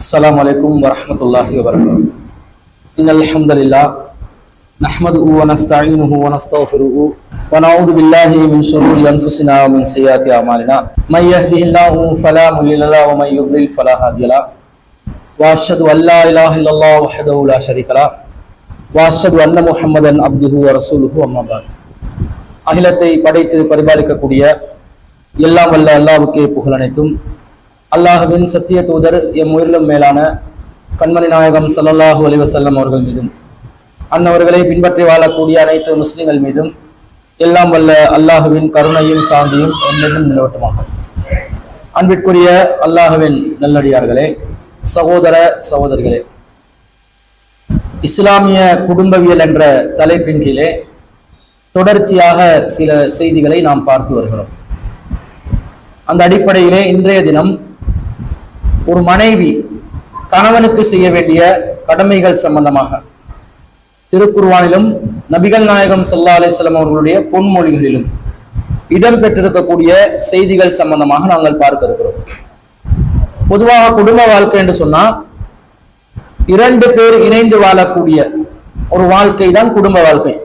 السلام عليكم ورحمة الله وبركاته. إن الحمد لله نحمده ونستعينه ونستغفره ونعوذ بالله من شرور أنفسنا ومن سيئات أعمالنا من يهده الله فلا مضل له ومن يضلل فلا هادي له وأشهد أن لا إله إلا الله وحده لا شريك له وأشهد أن محمدا عبده ورسوله أما بعد. அகிலத்தை படைத்து பரிபாலிக்கக்கூடிய எல்லாம் வல்ல அல்லாஹ்வுக்கே புகழ் அனைத்தும். அல்லாஹ்வின் சத்திய தூதர் எம் உயிரிலும் மேலான கண்மணி நாயகம் ஸல்லல்லாஹு அலைஹி வஸல்லம் அவர்கள் மீதும் அன்னவர்களை பின்பற்றி வாழக்கூடிய அனைத்து முஸ்லிம்கள் மீதும் எல்லாம் வல்ல அல்லாஹ்வின் கருணையும் சாந்தியும் என்னென்னும் நிலவட்டமாக. அன்பிற்குரிய அல்லாஹ்வின் நல்லடியார்களே, சகோதர சகோதரிகளே, இஸ்லாமிய குடும்பவியல் என்ற தலைப்பின் கீழே தொடர்ச்சியாக சில செய்திகளை நாம் பார்த்து வருகிறோம். அந்த அடிப்படையிலே இன்றைய தினம் ஒரு மனைவி கணவனுக்கு செய்ய வேண்டிய கடமைகள் சம்பந்தமாக திருக்குர்ஆனிலும் நபிகள் நாயகம் ஸல்லல்லாஹு அலைஹி வஸல்லம் அவர்களுடைய பொன்மொழிகளிலும் இடம்பெற்றிருக்கக்கூடிய செய்திகள் சம்பந்தமாக நாங்கள் பார்க்க இருக்கிறோம். பொதுவாக குடும்ப வாழ்க்கை என்று சொன்னா இரண்டு பேர் இணைந்து வாழக்கூடிய ஒரு வாழ்க்கை தான் குடும்ப வாழ்க்கை.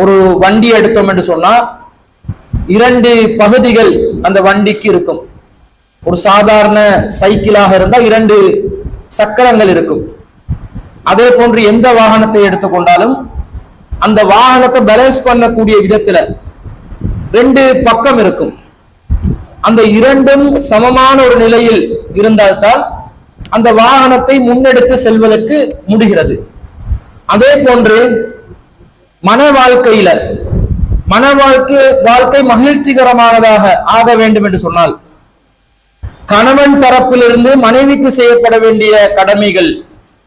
ஒரு வண்டி எடுத்தோம் என்று சொன்னா இரண்டு பகுதிகள் அந்த வண்டிக்கு இருக்கும். ஒரு சாதாரண சைக்கிளாக இருந்தால் இரண்டு சக்கரங்கள் இருக்கும். அதே போன்று எந்த வாகனத்தை எடுத்துக்கொண்டாலும் அந்த வாகனத்தை பேலன்ஸ் பண்ணக்கூடிய விதத்துல ரெண்டு பக்கம் இருக்கும். அந்த இரண்டும் சமமான ஒரு நிலையில் இருந்தால்தான் அந்த வாகனத்தை முன்னெடுத்து செல்வதற்கு முடிகிறது. அதே போன்று மன வாழ்க்கை மகிழ்ச்சிகரமானதாக ஆக வேண்டும் என்று சொன்னால் கணவன் தரப்பிலிருந்து மனைவிக்கு செய்யப்பட வேண்டிய கடமைகள்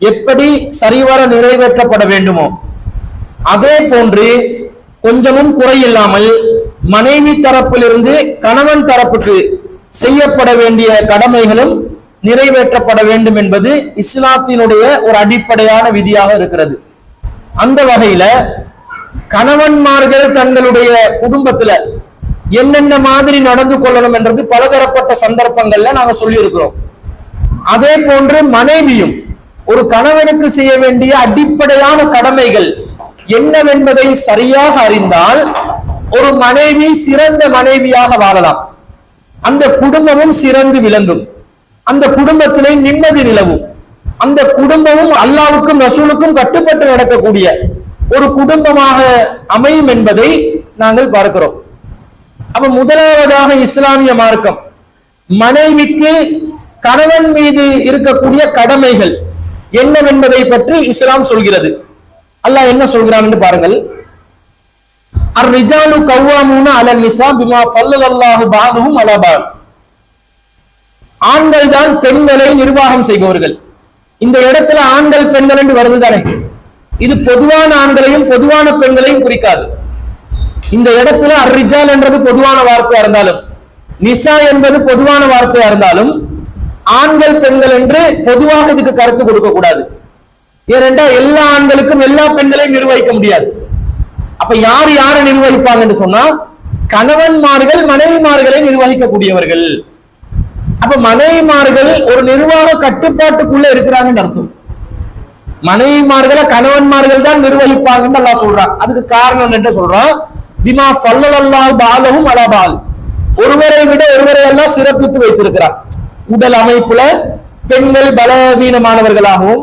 எப்படி சரிவர நிறைவேற்றப்பட வேண்டுமோ அதே போன்று கொஞ்சமும் குறையில்லாமல் மனைவி தரப்பிலிருந்து கணவன் தரப்புக்கு செய்யப்பட வேண்டிய கடமைகளும் நிறைவேற்றப்பட வேண்டும் என்பது இஸ்லாத்தினுடைய ஒரு அடிப்படையான விதியாக இருக்கிறது. அந்த வகையில கணவன்மார்கள் தங்களுடைய குடும்பத்துல என்னென்ன மாதிரி நடந்து கொள்ளணும் என்றது பலதரப்பட்ட சந்தர்ப்பங்கள்ல நாங்க சொல்லி இருக்கிறோம். அதே போன்று மனைவியும் ஒரு கணவனுக்கு செய்ய வேண்டிய அடிப்படையான கடமைகள் என்னவென்பதை சரியாக அறிந்தால் ஒரு மனைவி சிறந்த மனைவியாக வாழலாம். அந்த குடும்பமும் சிறந்து விளங்கும். அந்த குடும்பத்திலே நிம்மதி நிலவும். அந்த குடும்பமும் அல்லாஹ்வுக்கும் ரசூலுக்கும் கட்டுப்பட்டு நடக்கக்கூடிய ஒரு குடும்பமாக அமையும் என்பதை நாங்கள் பார்க்கிறோம். அப்ப முதலாவதாக இஸ்லாமிய மார்க்கம் மனைவிக்கு கணவன் மீது இருக்கக்கூடிய கடமைகள் என்னவென்பதை பற்றி இஸ்லாம் சொல்கிறது. அல்லாஹ் என்ன சொல்கிறான் என்று பாருங்கள். அர்-ரிஜாலு கவ்வாமூன அலன் நிஸா பிமா ஃபல்லல்லாஹு பஅதுஹும் அலா பஅத். ஆண்கள் தான் பெண்களை நிர்வாகம் செய்பவர்கள். இந்த இடத்துல ஆண்கள் பெண்கள் என்று வருது தானே, இது பொதுவான ஆண்களையும் பொதுவான பெண்களையும் குறிக்காது. இந்த இடத்துல அர்-ரிஜால் என்றது பொதுவான வார்த்தையா இருந்தாலும் நிசா என்பது பொதுவான வார்த்தையா இருந்தாலும் ஆண்கள் பெண்கள் என்று பொதுவாக இதுக்கு கருத்து கொடுக்க கூடாது. ஏனென்றால் எல்லா ஆண்களுக்கும் எல்லா பெண்களையும் நிர்வகிக்க முடியாது. அப்ப யார் யாரை நிர்வகிப்பாங்க என்று சொன்னா கணவன்மார்கள் மனைவிமார்களை நிர்வகிக்கக்கூடியவர்கள். அப்ப மனைவிமார்கள் ஒரு நிர்வாக கட்டுப்பாட்டுக்குள்ள இருக்கிறாங்கன்னு அர்த்தம். மனைவிமார்களை கணவன்மார்கள் தான் நிர்வகிப்பாங்கன்னு அல்லாஹ் சொல்றான். அதுக்கு காரணம் என்ன சொல்றான்? பிமா ஃபல்லல்லாஹு பஅதுஹும் அலா பஅத். ஒருவரை விட ஒருவரை எல்லாம் சிறப்பித்து வைத்திருக்கிறார். உடல் அமைப்புல பெண்கள் பலவீனமானவர்களாகவும்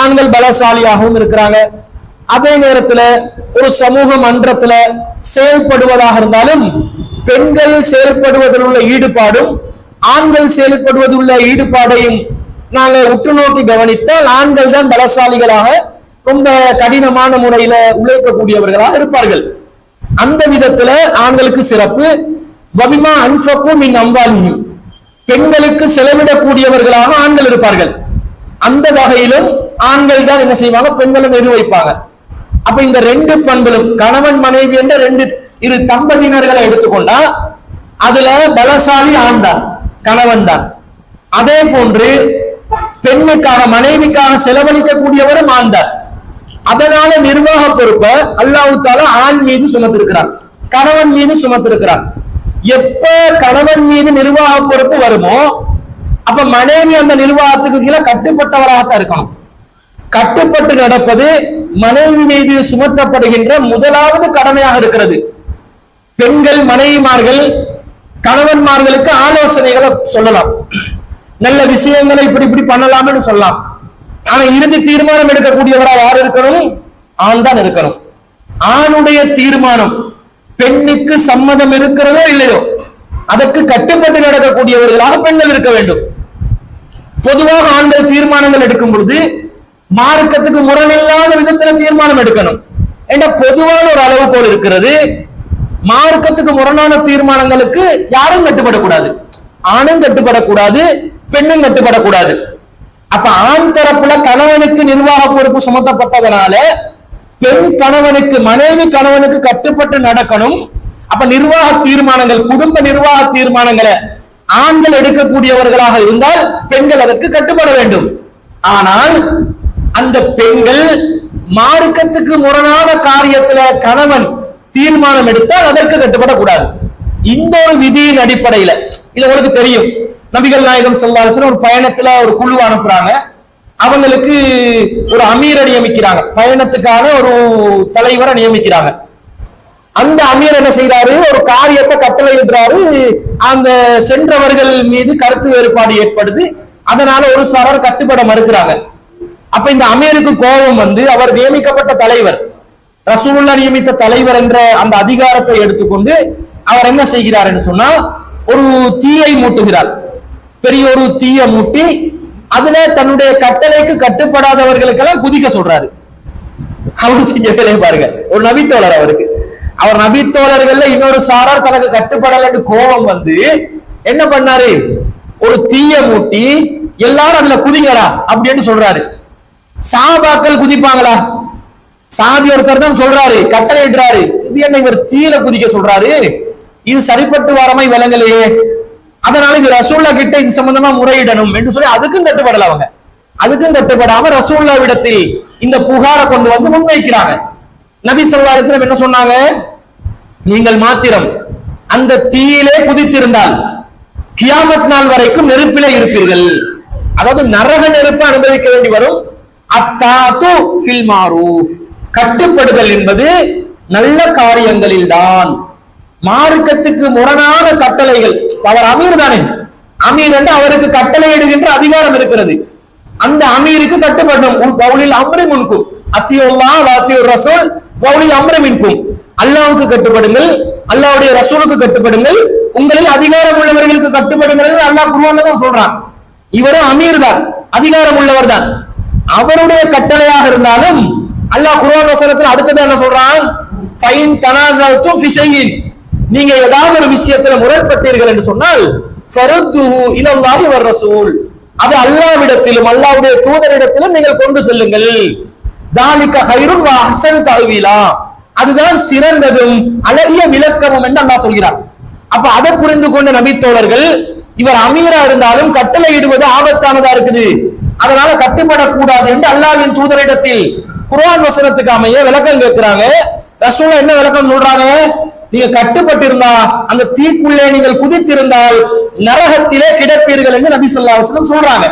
ஆண்கள் பலசாலியாகவும் இருக்கிறாங்க. அதே நேரத்துல ஒரு சமூக மன்றத்துல செயல்படுவதாக இருந்தாலும் பெண்கள் செயல்படுவதில் உள்ள ஈடுபாடும் ஆண்கள் செயல்படுவதில் உள்ள ஈடுபாடையும் நாங்கள் உற்று நோக்கி கவனித்தால் ஆண்கள் தான் பலசாலிகளாக ரொம்ப கடினமான முறையில உழைக்கக்கூடியவர்களாக இருப்பார்கள். அந்த விதத்துல ஆண்களுக்கு சிறப்பு. வபிமா அன்ஃபகு மின் அம்வாலிஹிம், பெண்களுக்கு செலவிடக்கூடியவர்களாக ஆண்கள் இருப்பார்கள். அந்த வகையிலும் ஆண்கள் தான் என்ன செய்வாங்க, பெண்களும் நிர்வகிப்பாங்க. அப்ப இந்த ரெண்டு பண்புகளும் கணவன் மனைவி என்ற இரு தம்பதியினர்களை எடுத்துக்கொண்டா அதுல பலசாலி ஆண் தான், கணவன் தான். அதே போன்று பெண்ணுக்காக மனைவிக்காக செலவழிக்கக்கூடியவரும் ஆண் தான். அதனால நிர்வாக பொறுப்பை அல்லாஹ் தஆலா ஆண் மீது சுமத்திருக்கிறார், கணவன் மீது சுமத்திருக்கிறார். எப்ப கணவன் மீது நிர்வாக பொறுப்பு வருமோ அப்ப மனைவி அந்த நிர்வாகத்துக்கு கீழே கட்டுப்பட்டவராகத்தான் இருக்கணும். கட்டுப்பட்டு நடப்பது மனைவி மீது சுமத்தப்படுகின்ற முதலாவது கடமையாக இருக்கிறது. பெண்கள் மனைவிமார்கள் கணவன்மார்களுக்கு ஆலோசனைகளை சொல்லலாம், நல்ல விஷயங்களை இப்படி இப்படி பண்ணலாம்னு சொல்லலாம். ஆனா இறுதி தீர்மானம் எடுக்கக்கூடியவரா யார் இருக்கணும்? ஆண் தான் இருக்கணும். ஆணுடைய தீர்மானம் பெண்ணுக்கு சம்மதம் இருக்கிறதோ இல்லையோ அதற்கு கட்டுப்பட்டு நடக்கக்கூடியவர்களாக பெண்கள் இருக்க வேண்டும். பொதுவாக ஆண்கள் தீர்மானங்கள் எடுக்கும் பொழுது மார்க்கத்துக்கு முரணில்லாத விதத்துல தீர்மானம் எடுக்கணும் என்ற பொதுவான ஒரு அளவுகோல் இருக்கிறது. மார்க்கத்துக்கு முரணான தீர்மானங்களுக்கு யாரும் கட்டுப்படக்கூடாது, ஆணும் கட்டுப்படக்கூடாது, பெண்ணும் கட்டுப்படக்கூடாது. அப்ப ஆண் தரப்புல கணவனுக்கு நிர்வாக பொறுப்பு சுமத்தப்பட்டதனால பெண் கணவனுக்கு, மனைவி கணவனுக்கு கட்டுப்பட்டு நடக்கணும். அப்ப நிர்வாக தீர்மானங்கள், குடும்ப நிர்வாக தீர்மானங்களை ஆண்கள் எடுக்கக்கூடியவர்களாக இருந்தால் பெண்கள் அதற்கு கட்டுப்பட வேண்டும். ஆனால் அந்த பெண்கள் மார்க்கத்துக்கு முரணான காரியத்துல கணவன் தீர்மானம் எடுத்தால் அதற்கு கட்டுப்படக்கூடாது. இந்த ஒரு விதியின் அடிப்படையில இது உங்களுக்கு தெரியும், நபிகள் நாயகம் ஸல்லல்லாஹு அலைஹி வஸல்லம் ஒரு பயணத்துல ஒரு குழு அனுப்புறாங்க, அவங்களுக்கு ஒரு அமீரை நியமிக்கிறாங்க, பயணத்துக்கான ஒரு தலைவரை நியமிக்கிறாங்க. அந்த அமீர் என்ன செய்யறாரு, ஒரு காரியத்தை கட்டளையிடுறாரு. அந்த சென்றவர்கள் மீது கருத்து வேறுபாடு ஏற்படுது, அதனால ஒரு சாரார் கட்டுப்பட மறுக்கிறாங்க. அப்ப இந்த அமீருக்கு கோபம் வந்து அவர் நியமிக்கப்பட்ட தலைவர், ரசூலுல்லாஹ் நியமித்த தலைவர் என்ற அந்த அதிகாரத்தை எடுத்துக்கொண்டு அவர் என்ன செய்கிறார் என்று சொன்னா ஒரு தீயை மூட்டுகிறார். பெரிய ஒரு தீயை மூட்டி அதுல தன்னுடைய கட்டளைக்கு கட்டுப்படாதவர்களுக்கெல்லாம் குதிக்க சொல்றாரு. அவர் செஞ்ச வேலையை பாருங்க, ஒரு நபித்தோழர் அவருக்கு, அவர் நபித்தோழர்கள்ல இன்னொரு சாரார் தனக்கு கட்டுப்படலன்னு கோபம் வந்து என்ன பண்ணாரு, ஒரு தீய மூட்டி எல்லாரும் அதுல குதிங்கடா அப்படின்னு சொல்றாரு. சஹாபாக்கள் குதிப்பாங்களா? சாபி ஒருத்தர் தான் சொல்றாரு, கட்டளை இடுறாரு, இது என்ன இவர் தீயில குதிக்க சொல்றாரு, இது சரிப்பட்டு வரமை விளங்கலையே, அதனால இது ரசூல்லா கிட்ட இது சம்பந்தமா முறையிடணும் என்று சொல்லி அதுக்கும் கட்டுப்படல. அவங்க அதுக்கும் கட்டுப்படாம ரசூல்லாவிடத்தில் இந்த புகாரை கொண்டு வந்து முன்வைக்கிறாங்க. நபி ஸல்லல்லாஹு அலைஹி வஸல்லம் என்ன சொன்னாங்க, நீங்கள் மாத்திரம் அந்த தீயிலே குதித்திருந்தால் கியாமத் நாள் வரைக்கும் நெருப்பிலே இருப்பீர்கள். அதாவது நரக நெருப்பு அனுபவிக்க வேண்டி வரும். அத்தாது ஃபில் மாரூஃப், கட்டுப்படுதல் என்பது நல்ல காரியங்களில் தான். மார்க்கத்துக்கு முரணான கட்டளைகள், அவர் அமீர் தானே, அமீர் என்று அவருக்கு கட்டளையிடுகின்ற அதிகாரம் இருக்கிறது, அந்த அமீருக்கு கட்டுப்படணும். பவுலில் அம்ரி முன்கும் அத்தியுல்லாஹ் வ அத்தியுர் ரசூல் பவுலில் அம்ரி மின்கும், அல்லாஹ்வுக்கு கட்டுப்படுங்கள், அல்லாஹ்வுடைய ரசூலுக்கு கட்டுப்படுங்கள், உங்களில் அதிகாரம் உள்ளவர்களுக்கு கட்டுப்படுங்கள் அல்லாஹ் குர்ஆன்ல தான் சொல்றான். இவரும் அமீர் தான், அதிகாரம் உள்ளவர் தான். அவருடைய கட்டளையாக இருந்தாலும் அல்லாஹ் குர்ஆன் வசனத்தில் அடுத்தது என்ன சொல்றான், ஃபைன் தனாஸல்தும் ஃபி ஷைஇன், நீங்க ஏதாவது ஒரு விஷயத்துல முரண்பட்டீர்கள் என்று சொன்னால் ஃபருத்துஹு இலல்லாஹி வ ரசூல், அது அல்லாஹ்விடத்திலும் அல்லாஹ்வுடைய தூதரிடத்திலும் நீங்கள் கொண்டு செல்லுங்கள். தாலிக கைருன் வ அஹ்ஸனு தஅவீலா, அதுதான் சிறந்ததும் அழகிய விளக்கமும் என்று அல்லாஹ் சொல்கிறார். அப்ப அதை புரிந்து கொண்ட நபித்தோழர்கள், இவர் அமீரா இருந்தாலும் கட்டளை இடுவது ஆபத்தானதா இருக்குது, அதனால கட்டுப்படக்கூடாது என்று அல்லாஹ்வின் தூதரிடத்தில் குர்ஆன் வசனத்துக்கு அமைய விளக்கம் கேட்கிறாங்க. ரசூலா என்ன விளக்கம் சொல்றாங்க, நீங்க கட்டுப்பட்டிருந்தா அந்த தீக்குள்ளே நீங்கள் குதித்திருந்தால் நரகத்திலே கிடப்பீர்கள் என்று நபி ஸல்லல்லாஹு அலைஹி வஸல்லம் சொல்றாங்க.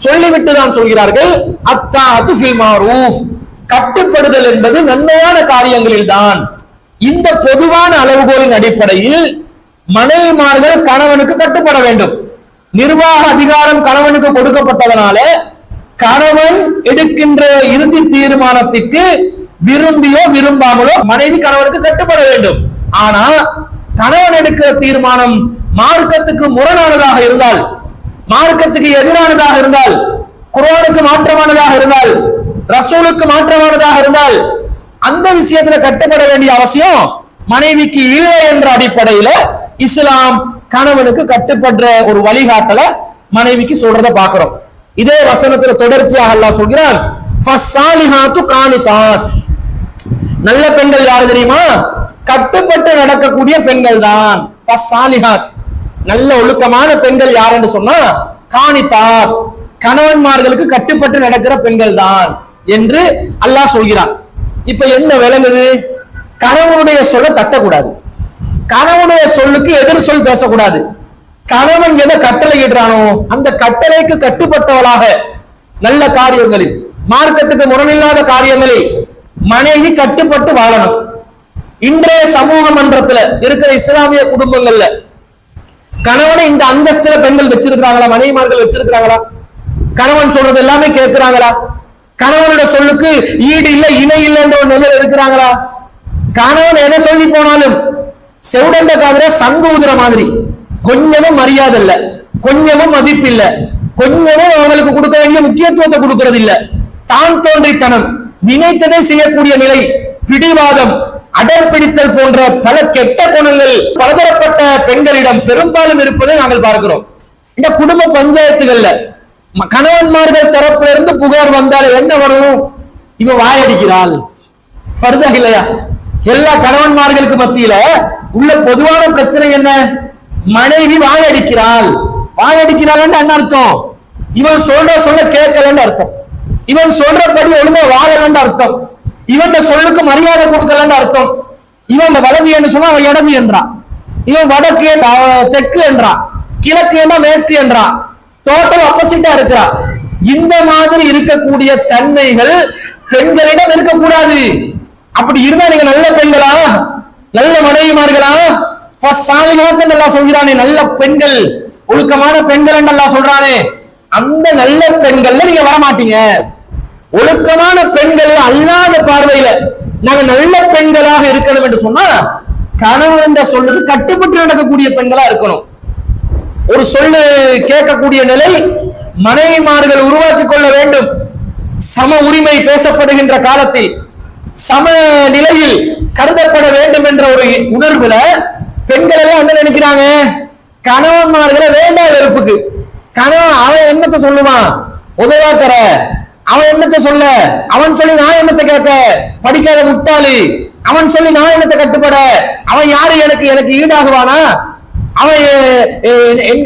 சொல்லிவிட்டு தான் சொல்கிறார்கள், அத்தாது ஃபில் மாரூஃப், கட்டுப்படுதல் என்பது நன்மையான காரியங்களில் தான். இந்த பொதுவான அளவுகோலின் அடிப்படையில் மனைவிமார்கள் கணவனுக்கு கட்டுப்பட வேண்டும். நிர்வாக அதிகாரம் கணவனுக்கு கொடுக்கப்பட்டதனால கணவன் எடுக்கின்ற இறுதி தீர்மானத்திற்கு விரும்பியோ விரும்பாமலோ மனைவி கணவனுக்கு கட்டுப்பட வேண்டும். ஆனா கணவன் எடுக்கிற தீர்மானம் மார்க்கத்துக்கு முரணானதாக இருந்தால், மார்க்கத்துக்கு எதிரானதாக இருந்தால், குர்ஆனுக்கு மாற்றமானதாக இருந்தால், ரசூலுக்கு மாற்றமானதாக இருந்தால் அந்த விஷயத்துல கட்டுப்பட வேண்டிய அவசியம் மனைவிக்கு இல்லை என்ற அடிப்படையில இஸ்லாம் கணவனுக்கு கட்டுப்படுற ஒரு வழிகாட்டல மனைவிக்கு சொல்றத பாக்குறோம். இதே வசனத்துல தொடர்ச்சியாக அல்லாஹ் சொல்கிறான், ஃபஸ்ஸாலிஹாத்து கானிதாத், நல்ல பெண்கள் யாரு தெரியுமா, கட்டுப்பட்டு நடக்கக்கூடிய பெண்கள் தான். ஃபஸ்ஸாலிஹாத், நல்ல ஒழுக்கமான பெண்கள் யார் என்று சொன்னா கானிதாத், கணவன்மார்களுக்கு கட்டுப்பட்டு நடக்கிற பெண்கள் தான் என்று அல்லாஹ் சொல்கிறான். இப்ப என்ன விளங்குது, கணவனுடைய சொல்ல தட்டக்கூடாது, கணவனுடைய சொல்லுக்கு எதிர் சொல் பேசக்கூடாது. கணவன் எதை கட்டளை இடுறானோ அந்த கட்டளைக்கு கட்டுப்பட்டவளாக நல்ல காரியங்களில், மார்க்கத்துக்கு முரணில்லாத காரியங்களில் மனைவி கட்டுப்பட்டு வாழணும். இன்றைய சமூக மன்றத்துல இருக்கிற இஸ்லாமிய குடும்பங்கள்ல கணவனை இந்த அந்தஸ்துல பெண்கள் வச்சிருக்கிறாங்களா? மனைவிமார்கள் வச்சிருக்கிறாங்களா? கணவன் சொல்றது எல்லாமே கேட்கிறாங்களா? கணவனோட சொல்லுக்கு ஈடு இல்ல இணை இல்லை என்ற ஒரு நிலையில் இருக்கிறாங்களா? கணவன் எதை சொல்லி போனாலும் செவுடண்ட காதல சங்கு ஊதுற மாதிரி, கொஞ்சமும் மரியாதை இல்ல, கொஞ்சமும் மதிப்பு இல்ல, கொஞ்சமும் அவங்களுக்கு கொடுக்க வேண்டிய முக்கியத்துவத்தை கொடுக்கிறது இல்ல, தான் தோன்றித்தனம், நினைத்ததை செய்யக்கூடிய நிலை, பிடிவாதம், அடம்பிடித்தல் போன்ற பல கெட்ட குணங்கள் பலதரப்பட்ட பெண்களிடம் பெரும்பாலும் இருப்பதை நாங்கள் பார்க்கிறோம். இந்த குடும்ப பஞ்சாயத்துகள்ல கணவன்மார்கள் தரப்புல இருந்து புகார் வந்தால் என்ன வரும்? இவ வாயடிக்கிறாள், வருதா இல்லையா? எல்லா கணவன்மார்களுக்கு மத்தியில உள்ள பொதுவான பிரச்சனை என்ன? மனைவி வாயடிக்கிறாள். வாயடிக்கிறாள் என்ன அர்த்தம்? இவன் சொல்ல கேட்கலன்னு அர்த்தம், இவன் சொல்றபடி ஒழுங்கா வாழலன்னு அர்த்தம், இவன் சொல்லுக்கு மரியாதை கொடுக்கலன்னு அர்த்தம். இவன் வலது என்று சொன்னா அவன் இடது என்றான், இவன் வடக்கு தெற்கு என்றான், கிழக்கு என்ன மேற்கு என்றான், டோட்டல் ஆப்போசிட்டா இருக்கிறான். இந்த மாதிரி இருக்கக்கூடிய தன்மைகள் பெண்களிடம் இருக்கக்கூடாது. அப்படி இருந்தா நீங்க நல்ல பெண்களா, நல்ல மனைவிமார்களா? நல்லா சொல்கிறானே, நல்ல பெண்கள், ஒழுக்கமான பெண்கள் நல்லா சொல்றானே, அந்த நல்ல பெண்கள்ல நீங்க வரமாட்டீங்க. ஒழுக்கமான பெண்கள் அல்லாத பார்வையில நாங்க நல்ல பெண்களாக இருக்கணும் என்று சொன்னா கணவன் என்ற சொல்லுக்கு கட்டுப்பட்டு நடக்கக்கூடிய பெண்களா இருக்கணும். ஒரு சொல்லு கேட்கக்கூடிய நிலை மனைவிமார்கள் உருவாக்கிக் கொள்ள வேண்டும். சம உரிமை பேசப்படுகின்ற காலத்தில் சம நிலையில் கருதப்பட வேண்டும் என்ற ஒரு உணர்வுல பெண்கள் எல்லாம் என்ன நினைக்கிறாங்க? கணவன்மார்களை வேண்டாம் வெறுப்புக்கு. கணவன் அவன் என்னத்தை சொல்லுவான்? உதவாக்கற அவன் என்னத்தை சொல்ல, அவன் சொல்லி நான் என்னத்தை கேட்க, படிக்காத முட்டாளி அவன் சொல்லி நான் என்னத்தை கட்டுப்பட, அவன் யாரு எனக்கு எனக்கு ஈடாகுவானா? அவன்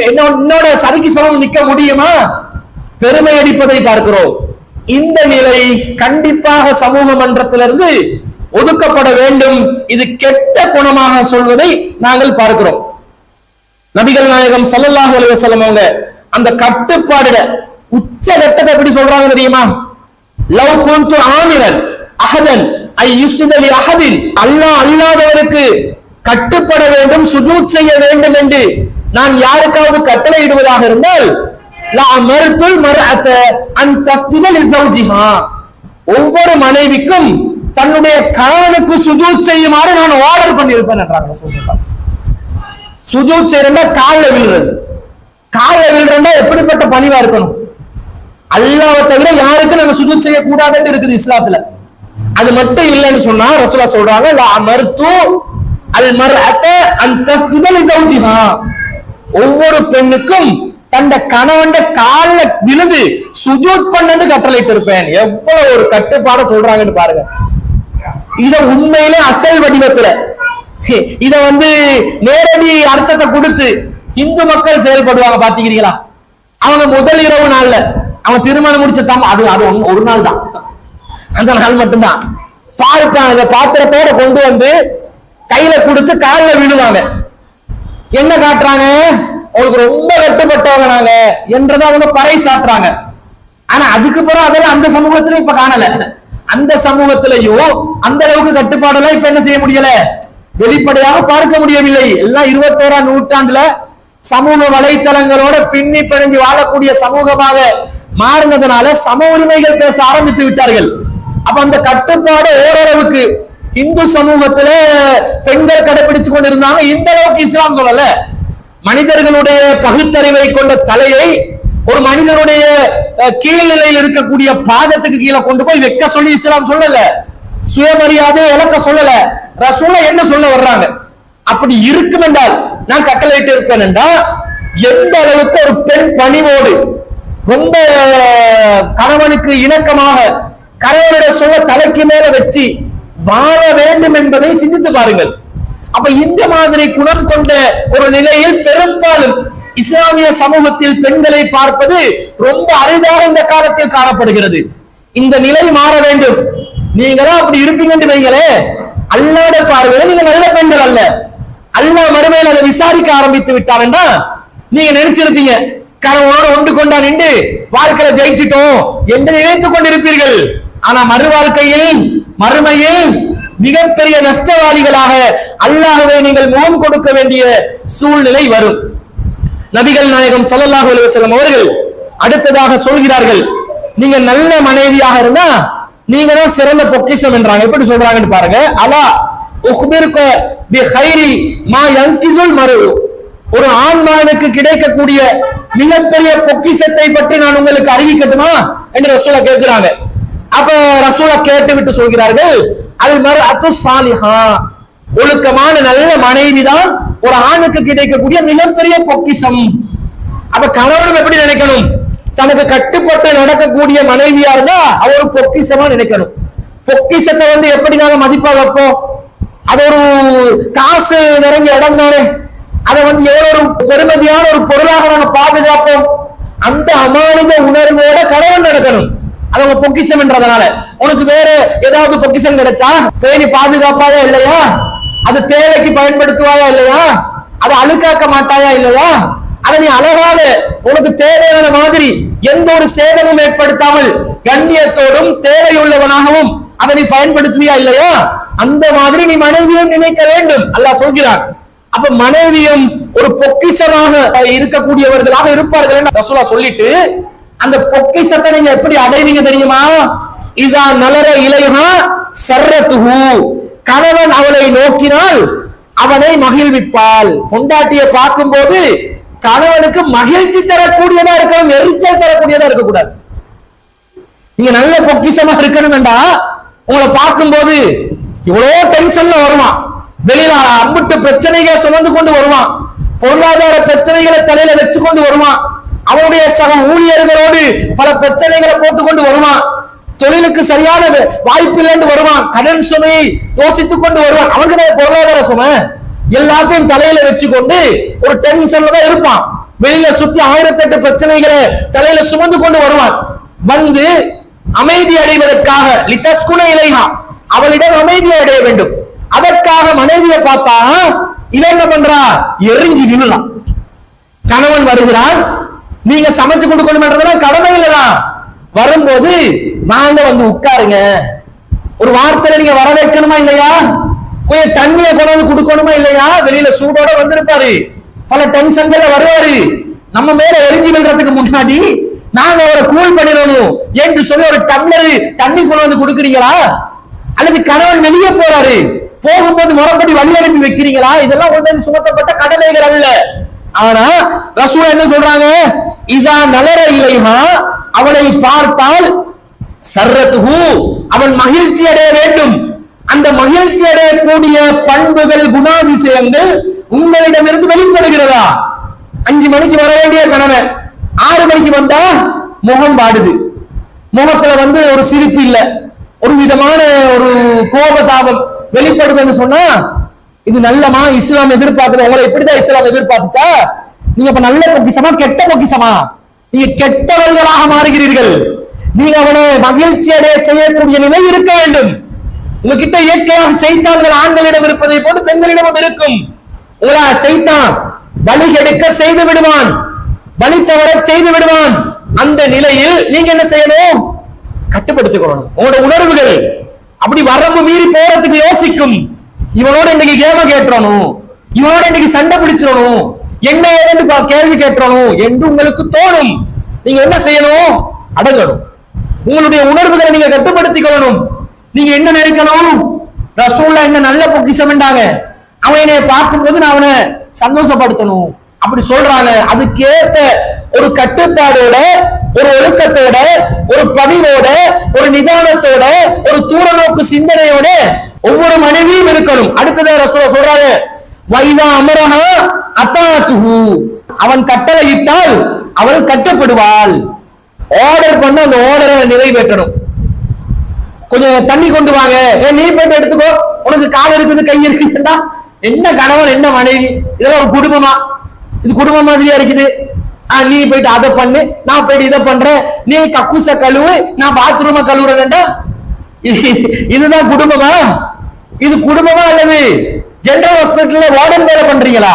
என்னோட சரிக்கு சமம் நிக்க முடியுமா? பெருமை அடிப்பதை பார்க்கிறோம். இந்த நிலை கண்டிப்பாக சமூக மன்றத்திலிருந்து ஒதுக்கப்பட வேண்டும். இது கெட்ட குணமாக சொல்வதை நாங்கள் பார்க்கிறோம். நபிகள் நாயகம் ஸல்லல்லாஹு அலைஹி வஸல்லம் அவங்க அந்த கட்டுப்பாடுட உச்ச கட்டத்தை எப்படி சொல்றாங்க தெரியுமா? லவ் குன்து ஆமிரன் அஹதன் ஐ யுஸ்ஜித லி அஹதின், அல்லாஹ் அல்லாதவருக்கு கட்டுப்பட வேண்டும், சுஜூத் செய்ய வேண்டும் என்று நான் யாருக்காவது கட்டளை இடுவதாக இருந்தால் லா மர்துல் மர்அத அன் தஸ்ஜுத லி ஸௌஜிஹா, ஒவ்வொரு மனைவிக்கும் தன்னுடைய கணவனுக்கு சுஜூத் செய்யுமாறு நான் ஆர்டர் பண்ணியிருப்பேன் என்றாங்க ரசூலுல்லாஹ். சுஜூத் செய்யறா கால்ல விழுறது, கால்ல விழுறா எப்படிப்பட்ட பணிவா இருக்கணும்? அல்லாஹ்வை தவிர யாருக்கும் நம்ம சுஜூத் செய்ய கூடாதுன்னு இருக்குது இஸ்லாத்துல. அது மட்டும் இல்லைன்னு சொன்னா ரசூலுல்லாஹ் சொல்றாங்க லா மர்து அல் மர்அத அன் தஸ்ஜுத லி ஸௌஜிஹா, ஒவ்வொரு பெண்ணுக்கும் தந்த கணவன் கால்ல விழுது சுஜூத் பண்ணு கட்டளையிட்டு இருப்பேன். எவ்வளவு ஒரு கட்டுப்பாட சொல்றாங்கன்னு பாருங்க. இத உண்மையிலே அசல் வடிவத்துல இத நேரடி அர்த்தத்தை கொடுத்து இந்து மக்கள் செயல்படுவாங்க பாத்தீங்களா? அவங்க முதல் இரவு நாள்ல அவன் திருமணம் முடிச்ச அது ஒரு நாள் தான், அந்த நாள் மட்டும்தான் பாத்திரத்தோட கொண்டு வந்து கையில கொடுத்து கால்ல விழுவாங்க. என்ன காட்டுறாங்க? உங்களுக்கு ரொம்ப கட்டுப்பட்டவங்க நாங்க என்றதை அவங்க பறை சாட்டுறாங்க. ஆனா அதுக்கு பிறகு அதெல்லாம் அந்த சமூகத்திலும் இப்ப காணல. அந்த சமூகத்திலையும் அந்த அளவுக்கு கட்டுப்பாடெல்லாம் இப்ப என்ன செய்ய முடியல, வெளிப்படையாக பார்க்க முடியவில்லை. எல்லாம் 21ஆம் நூற்றாண்டுல சமூக வலைத்தளங்களோட பின்னி பிணைஞ்சு வாழக்கூடிய சமூகமாக மாறினதுனால சம உரிமைகள் பேச ஆரம்பித்து விட்டார்கள். அப்ப அந்த கட்டுப்பாடு ஓரளவுக்கு இந்து சமூகத்துல பெண்கள் கடைபிடிச்சு கொண்டிருந்தாங்க. இந்த அளவுக்கு இஸ்லாம் சொல்லல. மனிதர்களுடைய பகுத்தறிவை கொண்ட தலையை ஒரு மனிதனுடைய கீழ்நிலையில் இருக்கக்கூடிய பாதத்துக்கு கீழே கொண்டு போய் வைக்க சொல்லி இஸ்லாம் சொல்லல. சுயமரியாதை இழக்க சொல்லல. ரசூலுல்லாஹ் என்ன சொல்ல வர்றாங்க? அப்படி இருக்கும் என்றால் நான் கட்டளையிட்டு இருப்பேன் என்றால் எந்த அளவுக்கு ஒரு பெண் பணிவோடு ரொம்ப கணவனுக்கு இணக்கமாக கணவனுடைய சொல்ல தலைக்கு மேல வச்சு வாழ வேண்டும் என்பதை சிந்தித்து பாருங்கள். அப்ப இந்த மாதிரி குணம் கொண்ட ஒரு நிலையில் பெரும்பாலும் இஸ்லாமிய சமூகத்தில் பெண்களை பார்ப்பது ரொம்ப அரிதாக இந்த காலத்தில் காணப்படுகிறது. இந்த நிலை மாற வேண்டும். நீங்களும் அப்படி இருப்பீங்கன்னு வைங்களே, அல்லாஹ்வுடைய பார்வையில நீங்க நல்ல பெண்கள் அல்ல. அல்லாஹ் மறுமையில் அதை விசாரிக்க ஆரம்பித்து விட்டார் என்றால் நீங்க நினைச்சிருப்பீங்க கணவனோட ஒன்று கொண்டா நின்று வாழ்க்கையில ஜெயிச்சிட்டோம் என்று நினைத்துக் கொண்டிருப்பீர்கள். ஆனா மறு வாழ்க்கையில் மறுமையில் மிகப்பெரிய நஷ்டவாளிகளாக அல்லாஹ்வை நீங்கள் முகம் கொடுக்க வேண்டிய சூழ்நிலை வரும். நபிகள் நாயகம் ஸல்லல்லாஹு அலைஹி வஸல்லம் அவர்கள் அடுத்ததாக சொல்கிறார்கள், நீங்க நல்ல மனைவியாக இருந்தா நீங்க தான் சிறந்த பொக்கிஷம் என்றாங்க. எப்படி சொல்றாங்கன்னு பாருங்க. அலா உக்பிருக பி கைரி மா யன்கிசுல் மரு, ஒரு ஆண் மகனுக்கு கிடைக்கக்கூடிய மிகப்பெரிய பொக்கிஷத்தை பற்றி நான் உங்களுக்கு அறிவிக்கட்டுமா என்று ரசூலா கேட்கிறாங்க. அப்ப ரசூலா கேட்டு விட்டு சொல்கிறார்கள், அல் மர்அத்து சாலிஹா, ஒழுக்கமான நல்ல மனைவி தான் ஒரு ஆணுக்கு கிடைக்கக்கூடிய மிகப்பெரிய பொக்கிஷம். அப்ப கணவனும் எப்படி நினைக்கணும், தனக்கு கட்டுப்பட்டு நடக்கக்கூடிய மனைவியா இருந்தா அவர் ஒரு பொக்கிஷமா நினைக்கணும். பொக்கிஷத்தை எப்படி நாங்க மதிப்பா வைப்போம், அது ஒரு காசு நிறைஞ்ச இடம் தானே, அதை எவ்வளவு ஒரு பெருமதியான ஒரு பொருளாக நாங்க பாதுகாப்போம். அந்த அமானித உணர்வோட கணவன் நடக்கணும். அது உங்க பொக்கிஷம் என்றதுனால உனக்கு வேற ஏதாவது பொக்கிஷம் கிடைச்சா பேணி பாதுகாப்பாயா இல்லையா, அது தேவைக்கு பயன்படுத்துவாயா இல்லையா, அதை அழுக்காக்க மாட்டாயா இல்லையா, அதை நீ அழகாக உனக்கு தேவையான மாதிரி எந்த ஒரு சேதமும் ஏற்படுத்தாமல் கண்ணியத்தோடும் தேவையுள்ளவனாகவும் அதை நீ பயன்படுத்துவியா இல்லையா, அந்த மாதிரி நீ மனைவியும் நினைக்க வேண்டும் அல்லாஹ் சொல்கிறான். அப்ப மனைவியும் ஒரு பொக்கிஷமாக இருக்கக்கூடியவர்களாக இருப்பார்கள் என்று ரசூலா சொல்லிட்டு, அந்த பொக்கிஷத்தை நீங்க எப்படி அடைவீங்க தெரியுமா, இதா நலர இலைஹா சர்ரத்துஹு, கணவன் அவளை நோக்கினால் அவனை மகிழ்விப்பாள். பொண்டாட்டியை பார்க்கும் போது கணவனுக்கு மகிழ்ச்சி தரக்கூடியதா இருக்கணும், எரிச்சல் தரக்கூடியதா இருக்கக்கூடாது. நீங்க நல்ல பொக்கிஷமா இருக்கணும் வேண்டா, உங்களை பார்க்கும் போது இவ்வளவு டென்ஷன்ல வருவான், வெளியில அம்பிட்டு பிரச்சனைகளை சுமந்து கொண்டு வருவான், பொருளாதார பிரச்சனைகளை தலையில வச்சு கொண்டு வருவான், அவனுடைய சக ஊழியர்களோடு பல பிரச்சனைகளை போட்டுக்கொண்டு வருவான், தொழிலுக்கு சரியான வாய்ப்பு இல்லைன்னு வருவான், கடன் சுமையை யோசித்துக் கொண்டு வருவான், அவனுக்கு பொருளாதார சுமை எல்லாத்தையும் தலையில வச்சுக்கொண்டு ஒரு டென்ஷன்ல தான் இருப்பான். வெளியில சுத்தி 1008 பிரச்சனைகளை தலையில சுமந்து கொண்டு வருவான். அமைதி அடைவதற்காக லிதஸ்குன இலைஹா, அவளிடம் அமைதியை அடைய வேண்டும், அதற்காக மனைவியை பார்த்தா இவன் என்ன பண்றா, எரிஞ்சு விழலாம். கணவன் வருகிறான், நீங்க சமைச்சு கொடுக்கணும் கடமை இல்லதான், வரும்போது வாங்க உட்காருங்க, ஒரு வார்த்தையில நீங்க வர வைக்கணுமா இல்லையா, கொஞ்சம் தண்ணியை கொண்டு கொடுக்கணுமா இல்லையா, வெளியில சூடோட வந்திருப்பாரு, பல டென்ஷன்கள் வருவாரு, நம்ம மேல எரிஞ்சு விழுறதுக்கு முன்னாடி நாங்க அவரை கூல் பண்ணிடணும் என்று சொல்லி ஒரு டம்ளர் தண்ணி கொண்டு கொடுக்குறீங்களா, அல்லது கணவன் வெளியே போறாரு போகும்போது முறைப்படி வழி அனுப்பி வைக்கிறீங்களா, இதெல்லாம் ஒன்றை சுமத்தப்பட்ட கடமைகள் அல்ல. ஆனா ரசூல் என்ன சொல்றாங்க, இதா நலர இலைஹா, அவளை பார்த்தால் சர்ரத்துஹு, அவன் மகிழ்ச்சி அடைய வேண்டும், அந்த மகிழ்ச்சி அடையக்கூடிய பண்புகள் குணாதிசயங்கள் உங்களிடமிருந்து வெளிப்படுகிறதா. 5 மணிக்கு வர வேண்டிய கணவன் 6 மணிக்கு வந்தா முகம் வாடுது, முகத்துல ஒரு சிரிப்பு இல்ல, ஒரு விதமான ஒரு கோபதாபம் வெளிப்படுதுன்னு சொன்னா இது நல்லமா இஸ்லாம் எதிர்பார்க்குது. உங்களை எப்படிதான் இஸ்லாம் எதிர்பார்த்துச்சா, நீங்க இப்ப நல்ல பொக்கிஷமா கெட்ட பொக்கிஷமா, நீங்க கெட்டவர்களாக மாறுகிறீர்கள். நீங்க அவனை மகிழ்ச்சி அடைய செய்யக்கூடிய நிலை இருக்க வேண்டும். உங்ககிட்ட இயற்கையாக செய்தான்கள் ஆண்களிடம் இருப்பதை போன்று பெண்களிடமும் இருக்கும். உங்களா செய்தான் வழி கெடுக்க செய்து விடுவான், வழி தவற செய்து விடுவான். அந்த நிலையில் நீங்க என்ன செய்யணும், கட்டுப்படுத்திக்கணும். உங்களோட உணர்வுகள் அப்படி வரம்பு மீறி போறதுக்கு யோசிக்கும். இவனோட இன்னைக்கு கேம கேட்டணும், இவனோட இன்னைக்கு சண்டை பிடிச்சிடணும், என்ன ஏதென்று கேள்வி கேட்டணும் என்று உங்களுக்கு தோணும். நீங்க என்ன செய்யணும், அடங்கணும். உங்களுடைய உணர்வுகளை நீங்க கட்டுப்படுத்திக்கணும். நீங்க என்ன நினைக்கணும், ரசூல்லா என்ன நல்ல பொக்கிஷம் என்றாங்க, அவன் என்னை பார்க்கும் போது நான் அவனை சந்தோஷப்படுத்தணும் அப்படி சொல்றாங்க. அதுக்கேற்ற ஒரு கட்டுப்பாடோட, ஒரு ஒழுக்கத்தோட, ஒரு பணிவோட, ஒரு நிதானத்தோட, ஒரு தூரநோக்கு சிந்தனையோட ஒவ்வொரு மனைவியும் இருக்கணும். அடுத்தது ரசூலுல்லாஹ் சொல்றாங்க, வைதா அமரஹா அத்தாத்துஹு, அவன் கட்டளையிட்டால் அவள் கட்டப்படுவாள். ஆர்டர் பண்ண அந்த ஆர்டரை நிறைவேற்றணும். கொஞ்சம் தண்ணி கொண்டு வாங்க, நீ போயிட்டு எடுத்துக்கோ, உனக்கு கால் இருக்குது கை இருக்குதுன்னா என்ன கணவன் என்ன மனைவி, இதெல்லாம் ஒரு குடும்பமா, இது குடும்பம் மாதிரியா இருக்குது. நீ போயிட்டு அதை பண்ணு, நான் போயிட்டு இதை பண்றேன், நீ கக்கூச கழுவு, நான் பாத்ரூம கழுவுறேன்டா, இதுதான் குடும்பமா? இது குடும்பமா அல்லது ஜெனரல் ஹாஸ்பிட்டல்ல வார்டன் வேலை பண்றீங்களா?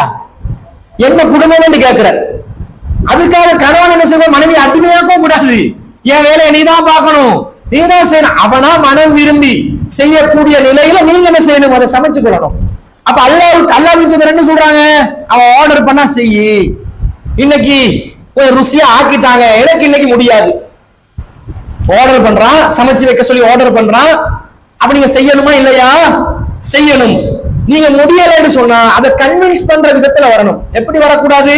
என்ன குடும்பம் கேட்கிற அதுக்காக கணவன் என்ன செய்வோம், மனைவி அடிமையாக்க கூடாது. என் வேலையை நீதான் பார்க்கணும், நீதான் செய்யணும். அவனா மனம் விரும்பி செய்யக்கூடிய நிலையில நீங்க என்ன செய்யணும், அதை சமைச்சு கொள்ளணும். அப்ப அல்லாஹ்வுக்கு என்ன சொல்றாங்க, அவன் ஆர்டர் பண்ணா செய்யி. இன்னைக்கு ருசியா ஆக்கிட்டாங்க, எனக்கு இன்னைக்கு முடியாது. ஆர்டர் பண்றான், சமைச்சு வைக்க சொல்லி ஆர்டர் பண்றான். அப்ப நீங்க செய்யணுமா இல்லையா? செய்யணும். நீங்க முடியலன்னு சொன்னா அதை கன்வின்ஸ் பண்ற விதத்துல வரணும். எப்படி வரக்கூடாது,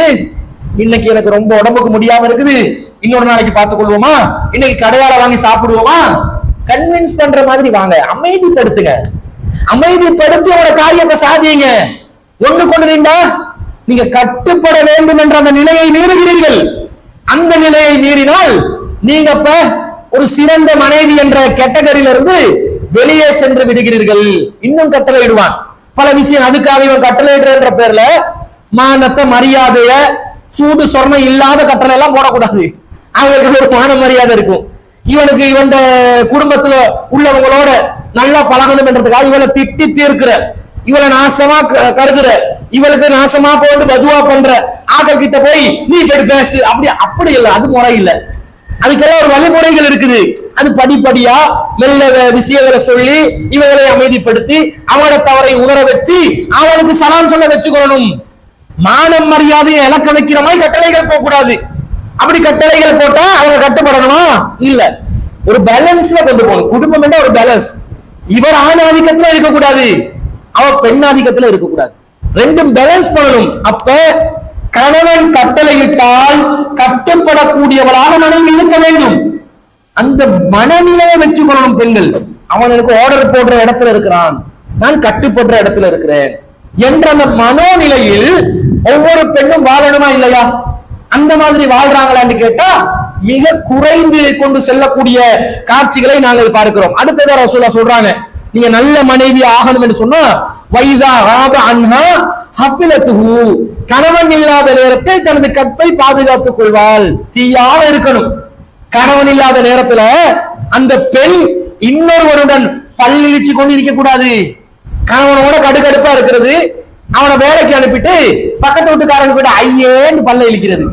இன்னைக்கு எனக்கு ரொம்ப உடம்புக்கு முடியாம இருக்குது, இன்னொரு நாளைக்கு பார்த்துக் கொள்வோமா, இன்னைக்கு கடையால வாங்கி சாப்பிடுவோமா, கன்வின்ஸ் பண்ற மாதிரி வாங்க. அமைதிப்படுத்துங்க, அமைதிப்படுத்தி உங்களோட காரியத்தை சாதியுங்க. ஒண்ணு கொண்டு நின்றா நீங்க கட்டுப்பட வேண்டும் என்ற அந்த நிலையை மீறுகிறீர்கள். அந்த நிலையை மீறினால் நீங்க இப்ப ஒரு சிறந்த மனைவி என்ற கேட்டகரியில இருந்து வெளியே சென்று விடுகிறீர்கள். இன்னும் கட்டளையிடுவான் பல விஷயம். அதுக்காக இவன் கட்டளையிடுற பேர்ல மானத்தை, மரியாதைய, சூடு சொர்ணம் இல்லாத கட்டளை எல்லாம் போடக்கூடாது. அவங்களுக்கு ஒரு மான மரியாதை இருக்கும். இவனுக்கு இவன் குடும்பத்துல உள்ளவங்களோட நல்லா பழகணும் என்றதுக்காக இவளை திட்டி தீர்க்கிற, இவளை நாசமா கருதுற, இவளுக்கு நாசமா போட்டு பதுவா பண்ற ஆக்கள் கிட்ட போய் நீ போய் பேசு, அப்படி இல்லை. அது முறை இல்லை. அதுக்கெல்லாம் ஒரு வழிமுறைகள் இருக்குது. அது படிப்படியா மெல்ல விஷயங்களை சொல்லி இவங்களை அமைதிப்படுத்தி அவனோட தவறை உணர வச்சு அவனுக்கு சலாம் சொல்ல வச்சுக்கொள்ளணும். மானம் மரியாதையை இழக்க வைக்கிற மாதிரி கட்டளைகள் போக கூடாது. அப்படி கட்டளைகள் போட்டா அவங்க கட்டுப்படணுமா? இல்ல. ஒரு பேலன்ஸ்ல கொண்டு போகணும். குடும்பம் என்ற ஒரு பேலன்ஸ். இவர் ஆண் ஆதிக்கத்துல இருக்கக்கூடாது, அவர் பெண் ஆதிக்கத்துல இருக்கக்கூடாது. ரெண்டும் பேலன்ஸ் பண்ணணும். அப்ப கணவன் கட்டளையிட்டால் கட்டுப்படக்கூடியவளாக மனைவி இருக்க வேண்டும். அந்த மனநிலையை வச்சுக்கொள்ளணும் பெண்கள். அவன் எனக்கு ஆர்டர் போடுற இடத்துல இருக்கிறான், நான் கட்டுப்படுற இடத்துல இருக்கிறேன் என்ற அந்த மனோநிலையில் ஒவ்வொரு பெண்ணும் வாழணுமா இல்லையா? அந்த மாதிரி வாழ்றாங்களான்னு கேட்டா மிக குறைந்து கொண்டு செல்லக்கூடிய காட்சிகளை நாங்கள் பார்க்கிறோம். அடுத்ததா ரசூலுல்லாஹ் சொல்றாங்க, நீங்க நல்ல மனைவி ஆகணும் என்று சொன்னா வைதா ராப அன்ஹா ஹஃபிலத்துஹு, கணவன் இல்லாத நேரத்தில் தனது கற்பை பாதுகாத்துக் கொள்வாள். தீயாக இருக்கணும். கணவன் இல்லாத நேரத்துல அந்த பெண் இன்னொருவருடன் பல்லிழிச்சு கொண்டு இருக்க கூடாது. கணவனோட கடுகடுப்பா இருக்கிறது, அவனை வேலைக்கு அனுப்பிட்டு பக்கத்து வீட்டுக்காரன் கூட ஐயேன்னு பல்ல இழிக்கிறது.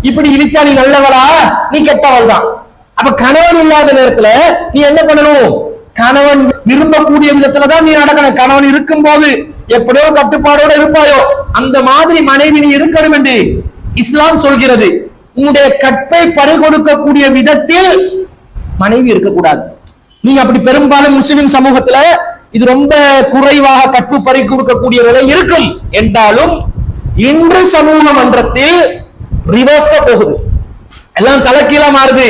இப்படி இழிச்சா நீ நல்லவளா, நீ கெட்டவள் தான். அப்ப கணவன் இல்லாத நேரத்துல நீ என்ன பண்ணணும், கணவன் விரும்பக்கூடிய விதத்துலதான் நீ நடக்கணும். கணவன் இருக்கும் போது எப்படியோ கட்டுப்பாடோட இருப்பாயோ அந்த மாதிரி மனைவி நீ இருக்கணும் என்று இஸ்லாம் சொல்கிறது. உன்னுடைய கற்பை பறிகொடுக்கக்கூடிய விதத்தில் மனைவி இருக்கக்கூடாது. நீங்க அப்படி பெரும்பாலும் முஸ்லிம் சமூகத்துல இது ரொம்ப குறைவாக கற்பு பறி கொடுக்கக்கூடிய நிலை இருக்கும் என்றாலும் இன்று சமூக மன்றத்தில் ரிவர்ஸ்ல போகுது. எல்லாம் தலைக்கீழா மாறுது.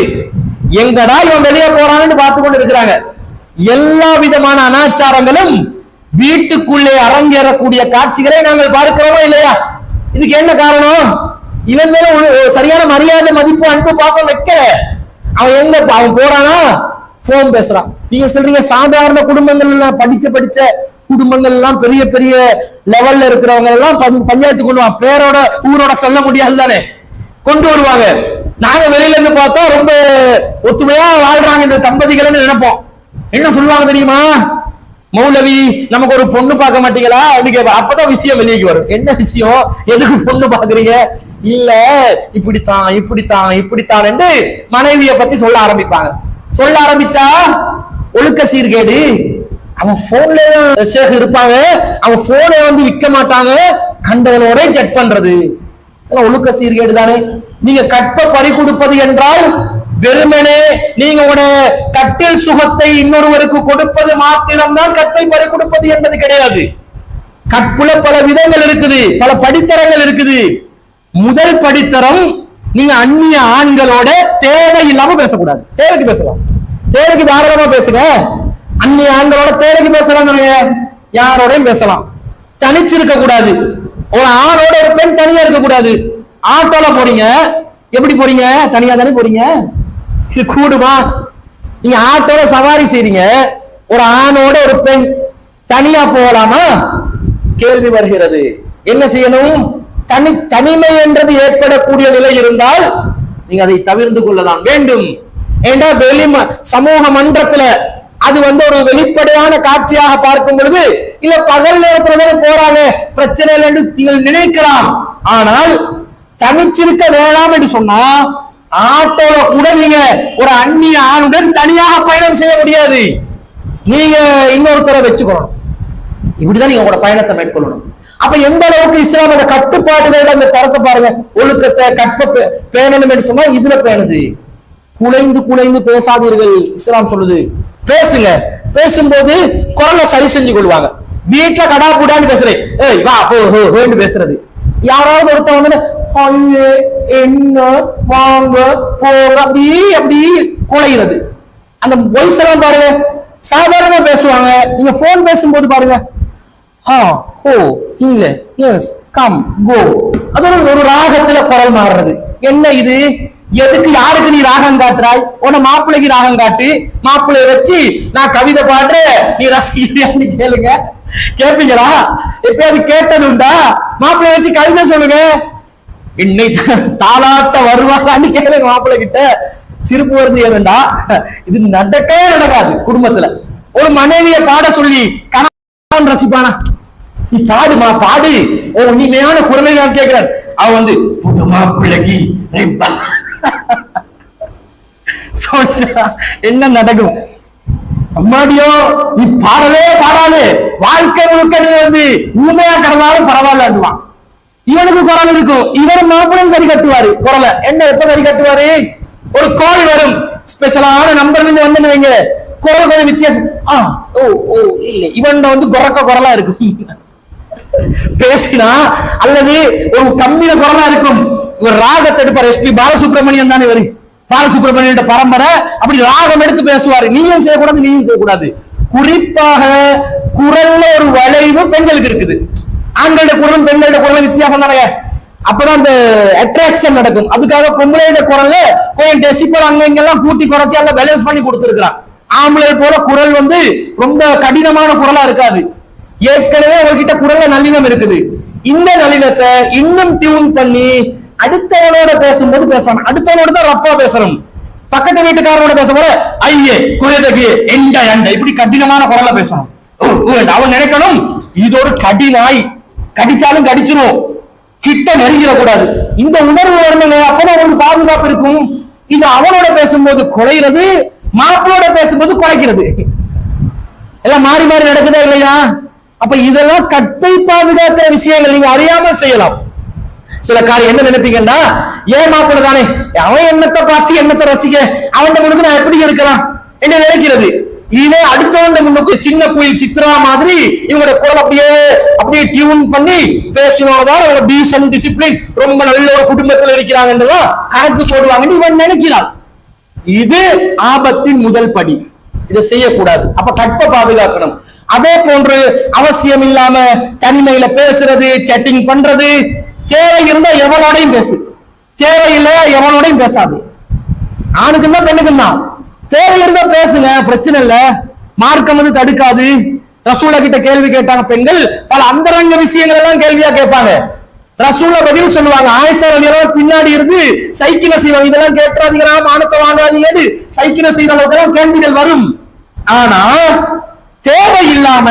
எங்கடா இவன் வெளியே போறான்னு பார்த்து கொண்டு இருக்கிறாங்க. எல்லா விதமான அனாச்சாரங்களும் வீட்டுக்குள்ளே அரங்கேறக்கூடிய காட்சிகளை நாங்கள் பார்க்கிறோமா இல்லையா? இதுக்கு என்ன காரணம்? இவன் மேல சரியான மரியாதை, மதிப்பு, அன்பு, பாசம் வைக்க அவன் எங்க அவன் போறானா போன் பேசுறான். நீங்க சொல்றீங்க சாதாரண குடும்பங்கள் எல்லாம் படிச்ச குடும்பங்கள் எல்லாம் பெரிய பெரிய லெவல்ல இருக்கிறவங்க எல்லாம் பஞ்சாயத்து கொண்டு பேரோட ஊரோட சொல்ல முடியாது தானே கொண்டு வருவாங்க. நாங்க வெளியில இருந்து பார்த்தா ரொம்ப ஒத்துமையா வாழ்றாங்க இந்த தம்பதிகள் நினைப்போம். என்ன சொல்லுவாங்க தெரியுமா? மௌலவி நமக்கு ஒரு பொண்ணு பார்க்க மாட்டீங்களா? அப்பதான் விஷயம் வெளியே வரும். என்ன விஷயம், எதுக்கு பொண்ணு பாக்குறீங்க? இல்ல இப்படித்தான் இப்படித்தான் இப்படித்தான் என்று மனைவியை பத்தி சொல்ல ஆரம்பிப்பாங்க. சொல்ல ஆரம்பிச்சா ஒழுக்க சீர்கேடு. அவன் போன்ல இருப்பாங்க, அவன் போனை வந்து விற்க மாட்டாங்க, கண்டவனோட செக் பண்றது ஒழுக்க சீர்கேடு தானே. நீங்க கற்பை பறி கொடுப்பது என்றால் வெறுமனே நீங்க உங்களோட கட்டில் சுகத்தை இன்னொருவருக்கு கொடுப்பது மாத்திரம்தான் கற்பை பறி கொடுப்பது என்பது கிடையாது. கற்புல பல விதங்கள் இருக்குது, பல படித்தரங்கள் இருக்குது. முதல் படித்தரம், நீங்க அந்நிய ஆண்களோட தேவையில்லாம பேசக்கூடாது. தேவைக்கு பேசலாம், தேவைக்கு தாராளமா பேசுங்க. அந்நிய ஆண்களோட தேவைக்கு பேசலாம், யாரோடையும் பேசலாம். தனிச்சு இருக்க கூடாது. ஒரு ஆணோட ஒரு பெண் தனியா இருக்க கூடாது. ஆட்டோல போறீங்க, எப்படி போறீங்க? தனியா தானே போறீங்க. இது கூடுமா? நீங்க ஆட்டோல சவாரி செய்றீங்க, ஒரு ஆணோட ஒரு பெண் தனியா போகலாமா? கேள்வி வருகிறது. என்ன செய்யணும்? தனிமை என்றது ஏற்படக்கூடிய நிலை இருந்தால் நீங்க அதை தவிர்த்து கொள்ளலாம் வேண்டும். ஏண்டா சமூக மன்றத்துல அது ஒரு வெளிப்படையான காட்சியாக பார்க்கும் பொழுது இல்ல பகல் நேரத்துல தானே போறாங்க, பிரச்சனை இல்லை என்று நீங்கள் நினைக்கலாம். ஆனால் தனிச்சிருக்க வேணாம் என்று சொன்னா ஆட்டோல கூட நீங்க ஒரு அந்நிய ஆணுடன் தனியாக பயணம் செய்ய முடியாது. நீங்க இன்னொருத்தரை வச்சுக்கணும். இப்படிதான் நீங்க உங்களோட பயணத்தை மேற்கொள்ளணும். அப்ப எந்த அளவுக்கு இஸ்லாம் அந்த கட்டுப்பாடுகள் அந்த தரத்தை பாருங்க. ஒழுக்கத்தை கற்ப பேணணும் என்று சொன்னா இதுல பேணுது. குலைந்து குலைந்து பேசாதீர்கள் இஸ்லாம் சொல்லுது. பேசுங்க. பேசும்போது குரலை சரி செஞ்சு கொள்வாங்க. வீட்டுல கடா புடான்னு பேசுறேன், ஏய் வா போ பேசுறது. யாராவது ஒருத்தன் வந்து என்ன வாங்க போங்க அப்படி குலைகிறது. அந்த வாய்ஸ் எல்லாம் பாருங்க சாதாரணமா பேசுவாங்க. நீங்க போன் பேசும்போது பாருங்க, ஓ இல்ல எஸ் கம் கோ, அதோட ஒரு ராகத்துல குரல் மாறுறது. என்ன இது? எதுக்கு யாருக்கு நீ ராகம் காட்டுறாய்? உன மாப்பிள்ளைக்கு ராகம் காட்டு. மாப்பிள்ளைய வச்சு நான் கவிதை பாடுறேன், நீ ரசிக்கிறியான்னு கேளுங்க. கேட்பீங்களா? எப்பயாவது கேட்டது உண்டா? மாப்பிள்ளைய வச்சு கவிதை சொல்லுங்க, என்னை தாளாட்ட வருவாங்கன்னு கேளுங்க மாப்பிள்ளை கிட்ட. சிரிப்பு வருது ஏன்டா? இது நடக்கவே நடக்காது குடும்பத்துல. ஒரு மனைவிய பாட சொல்லி கணவன் ரசிப்பானா? நீ பாடுமா பாடு, இனிமையான குரலை நான் கேட்கிறேன். அவன் வந்து புது மாப்பிள்ளைக்கு என்ன நடக்கும்? அம்மாடியோ நீ பாடவே பாடாது, வாழ்க்கை முழுக்க நீ வந்து ஊமையா கடந்தாலும் பரவாயில்ல. இவனுக்கு குரல் இருக்கும், இவரும் மாப்பிள்ளையும் சரி கட்டுவாரு குரலை. என்ன எப்ப சரி கட்டுவாரு? ஒரு கால் வரும், ஸ்பெஷலான நம்பர்ல இருந்து வந்து வைங்க, குரல் கொஞ்சம் வித்தியாசம். இல்ல இவன் வந்து குரக்க குரலா இருக்கும் பேசினா, அல்லது ஒரு கம்மியில குரலா இருக்கும். இவர் ராகத்தை எடுப்பார். எஸ்பி பாலசுப்ரமணியன் தானே இவரு, பாலசுப்ரமணியன் பரம்பரை. அப்படி ராகம் எடுத்து பேசுவாரு. நீயும் செய்யக்கூடாது நீயும் செய்யக்கூடாது. குறிப்பாக குரல்ல ஒரு வளைவு பெண்களுக்கு இருக்குது. ஆண்களோட குரலும் பெண்களோட குரலும் வித்தியாசம் தானே. அப்பதான் அந்த அட்ராக்ஷன் நடக்கும். அதுக்காக பொம்பளையோட குரல்ல கொஞ்சம் டெசிபல் அங்க இங்கெல்லாம் கூட்டி குறைச்சி எல்லாம் பேலன்ஸ் பண்ணி கொடுத்துருக்கான். ஆம்பளை போல குரல் வந்து ரொம்ப கடினமான குரலா இருக்காது. ஏற்கனவே உங்ககிட்ட குரல்ல நளினம் இருக்குது. இந்த நளினத்தை இன்னும் டியூன் பண்ணி அடுத்தவனோட பேசும்போது பேசணும். அடுத்தவனோட தான் ரஃபா பேசணும். பக்கத்து வீட்டுக்காரனோட பேசும்போது ஐயே குறைதகு எண்ட எண்ட இப்படி கடினமான குரல்ல பேசணும். அவன் நினைக்கணும் இது ஒரு கடினாய், கடிச்சாலும் கடிச்சிரும், கிட்ட நெருங்கிட கூடாது. இந்த உணர்வு வரணுங்க. அப்பதான் அவனுக்கு பாதுகாப்பு இருக்கும். இது அவனோட பேசும்போது குறைகிறது, மாப்பிளோட பேசும்போது குறைக்கிறது. எல்லாம் மாறி மாறி நடக்குதா இல்லையா? அப்ப இதெல்லாம் கட்டை பாதுகாக்கிற விஷயங்கள். நீங்க அறியாம செய்யலாம். சில காரியம் என்ன நினைப்பீங்கன்னா, ஏன் மாப்பிள்ள தானே, அவன் என்னத்தை பார்த்து என்னத்தை ரசிக்க, அவன் முன்னுக்கு நான் எப்படி இருக்கலாம் என்ன நினைக்கிறது. இதே அடுத்தவன் முன்னுக்கு சின்ன குயில் சித்ரா மாதிரி இவங்களோட குரல் அப்படியே டியூன் பண்ணி பேசினோதான் அவங்க டீசன்ட் டிசிப்ளின் ரொம்ப நல்ல ஒரு குடும்பத்தில் இருக்கிறாங்க கணக்கு போடுவாங்கன்னு இவன் நினைக்கிறான். இது ஆபத்தின் முதல் படி. இதை செய்யக்கூடாது. அப்ப கற்பை பாதுகாக்கணும். அதே போன்று அவசியம் இல்லாம தனிமையில பேசுறது, சேட்டிங் பண்றது. தேவை இருந்தா எவனோடையும் பேசு, தேவையில்லை எவனோடையும் பேசாது. ஆணுக்கும் தான் பெண்ணுக்கும் தான். தேவை இருந்தா பேசுங்க, பிரச்சனை இல்ல. மார்க்கம் வந்து தடுக்காது. ரசூலா கிட்ட கேள்வி கேட்டாங்க பெண்கள், பல அந்தரங்க விஷயங்கள் எல்லாம் கேள்வியா கேட்பாங்க. ரசூலா பதில் சொல்லுவாங்க. ஆயிஷா ரலியல்லாஹு பின்னாடி இருந்து சைக்கிள செய்வாங்க. இதெல்லாம் கேட்காதீங்க, மானத்தை வாங்காதீங்கன்னு சைக்கிள செய்யற அளவுக்கு கேள்விகள் வரும். ஆனா தேவை இல்லாம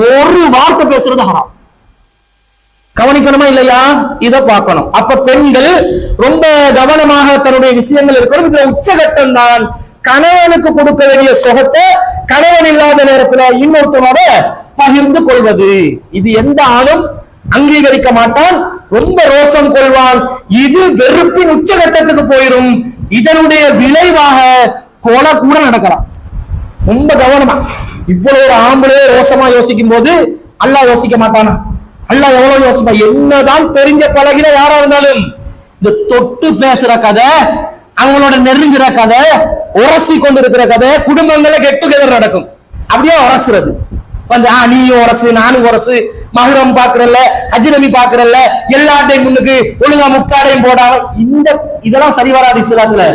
ஒரு வார்த்தை பேசுறது ஹராம். கவனிக்கணுமா இல்லையா? இத பார்க்கணும். அப்ப பெண்கள் ரொம்ப கவனமாக தன்னுடைய விஷயங்கள் இருக்கணும். இதுல உச்சகட்டம் தான் கணவனுக்கு கொடுக்க வேண்டிய சுகத்தை கணவன் இல்லாத நேரத்துல இன்னொருத்தனோட பகிர்ந்து கொள்வது. இது எந்த ஆணும் அங்கீகரிக்க மாட்டான், ரொம்ப ரோஷம் கொள்வான். இது வெறுப்பின் உச்சகட்டத்துக்கு போயிடும். இதனுடைய விளைவாக கொலை கூட நடக்கலாம். ரொம்ப கவனமா. இவ்வளவு ஒரு ஆம்பளே ரோஷமா யோசிக்கும் போது அல்லாஹ் யோசிக்க மாட்டானா? அல்லாஹ் எவ்வளவு யோசிப்பா? என்னதான் தெரிஞ்ச பழகின யாரா இருந்தாலும் இந்த தொட்டு பேசுற கதை, அவங்களோட நெருங்குற கதை, உரசி கொண்டிருக்கிற கதை, குடும்பங்கள கெட் டுகெதர் நடக்கும். அப்படியே உரசுறது வந்து நீயும் உரசு நானும் உரசு, மஹரம் பாக்குறல்ல, அஜ்னபி பாக்குறல்ல, எல்லாத்தையும் முன்னுக்கு ஒழுங்கா முக்காடையும் போடாம இதெல்லாம் சரி வராது இஸ்லாத்துல.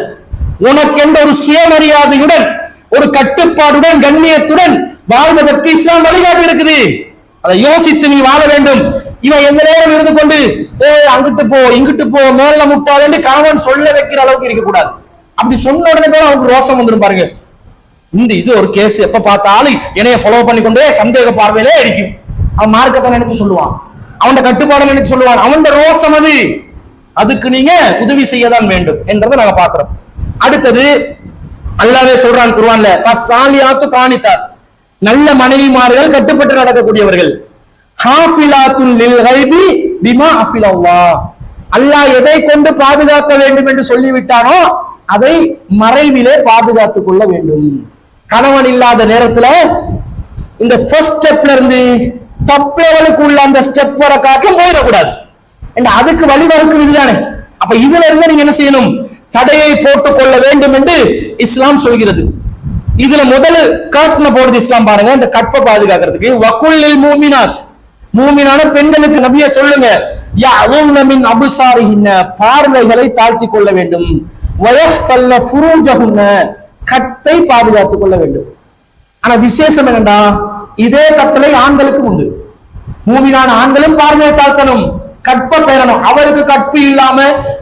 உனக்கென்ற ஒரு சுயமரியாதையுடன், ஒரு கட்டுப்பாடுடன், கண்ணியத்துடன் வாழ்வதற்கு இஸ்லாம் வழிகாட்டி இருக்குது. அதை யோசித்து நீ வாழ வேண்டும். இவன் எந்த நேரம் இருந்து கொண்டு அங்கிட்டு போ இங்கிட்டு போ மேல முட்டாளு கணவன் சொல்ல வைக்கிற அளவுக்கு இருக்க கூடாது. அப்படி சொன்ன உடனே பேர் அவனுக்கு ரோஷம் வந்துடும் பாருங்க. இது ஒரு கேஸ், எப்ப பார்த்தாலும் என்னைய ஃபாலோ பண்ணிக்கொண்டே சந்தேக பார்வையிலே அடிக்கும். அவன் மார்க்கத்தை நினைச்சு சொல்லுவான், அவன் கட்டுப்பாடு நினைச்சு சொல்லுவான். அவன் ரோஷம் அது. அதுக்கு நீங்க உதவி செய்யதான் வேண்டும் என்றதை நாங்க பாக்குறோம். அடுத்தது அல்லாஹ்வே சொல்றான் குர்ஆன்ல, ஃபஸ்ஸாலியாத்து கானிதாத், நல்ல மனைவிமார்கள் கட்டுப்பட்டு நடக்கக்கூடியவர்கள், ஹாஃபிலாத்துன் லில் கைபி பிமா ஹஃபிலல்லாஹ், அல்லாஹ் எதை கொண்டு பாதுகாக்க வேண்டும் என்று சொல்லிவிட்டானோ அதை மறைவிலே பாதுகாத்துக் கொள்ள வேண்டும். கணவன் இல்லாத நேரத்துல இந்த ஃபர்ஸ்ட் ஸ்டெப்ல இருந்து டாப் லெவலுக்கு உள்ள அந்த ஸ்டெப் வர காட்டிலும் போயிடக்கூடாது. அதுக்கு வழிவகுக்கும் இதுதானே. அப்ப இதுல இருந்து நீங்க என்ன செய்யணும், தடையை போட்டுக் கொள்ள வேண்டும் என்று இஸ்லாம் சொல்கிறது. இதுல முதல் காட்டுன போடுது இஸ்லாம் பாருங்க, இந்த கற்பை பாதுகாக்கிறதுக்கு. வகுல்லில் மூமினாத், மூமினான பெண்களுக்கு நபியே சொல்லுங்க, யஅவுன மின் அப்சாரிஹின்ன, பார்வைகளை தாழ்த்தி கொள்ள வேண்டும், வயஹ்ஃபல்ன ஃபுரூஜஹுன்ன, கற்பை பாதுகாத்துக் கொள்ள வேண்டும். ஆனா விசேஷம் என்னன்னா, இதே கட்டளை ஆண்களுக்கும் உண்டு. மூமினான ஆண்களும் பார்வையை தாழ்த்தணும், கற்பை பெறணும். அவருக்கு கற்பு இல்லாம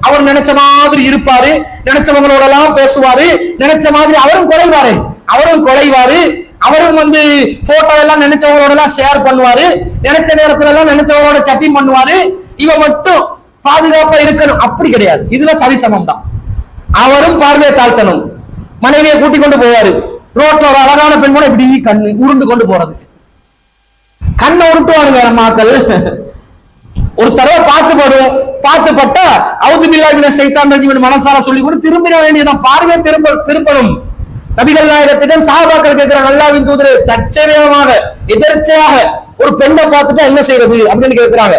அவர் நினைச்ச மாதிரி இருப்பாரு, நினைச்சவங்களோட எல்லாம் பேசுவாரு, நினைச்ச மாதிரி அவரும் குறைவாரு, அவரும் போட்டோ எல்லாம் நினைச்சவங்களோட எல்லாம் ஷேர் பண்ணுவாரு, நினைச்ச நேரத்துல எல்லாம் நினைச்சவங்களோட சட்டிங் பண்ணுவாரு. இவன் மட்டும் பாதுகாப்பா இருக்கணும், அப்படி கிடையாது. இதுல சரிசமம் தான். அவரும் பார்வையை தாழ்த்தணும், மனைவியை கூட்டிக் கொண்டு போவாரு. ரோட்ல ஒரு அழகான பெண் கூட இப்படி கண்ணு உருண்டு கொண்டு போறது, கண்ணை உருட்டுவாருங்க நம்மாக்கள். ஒரு தடவை பார்த்து பட்டா அவுது பில்லாஹி மினஷ் ஷைத்தானிர் ரஜீம் மனசார சொல்லி கூட திரும்பிட வேண்டியதான், பார்வையை திருப்பணும். நபிகள் நாயகத்திடம் சஹாபாக்கள் கேட்கிறாங்க, அல்லாஹ்வின் தூதரே, தற்செயலாக எதிர்ச்சையாக ஒரு பெண்ணை பார்த்துட்டா என்ன செய்யறது அப்படின்னு கேட்கிறாங்க.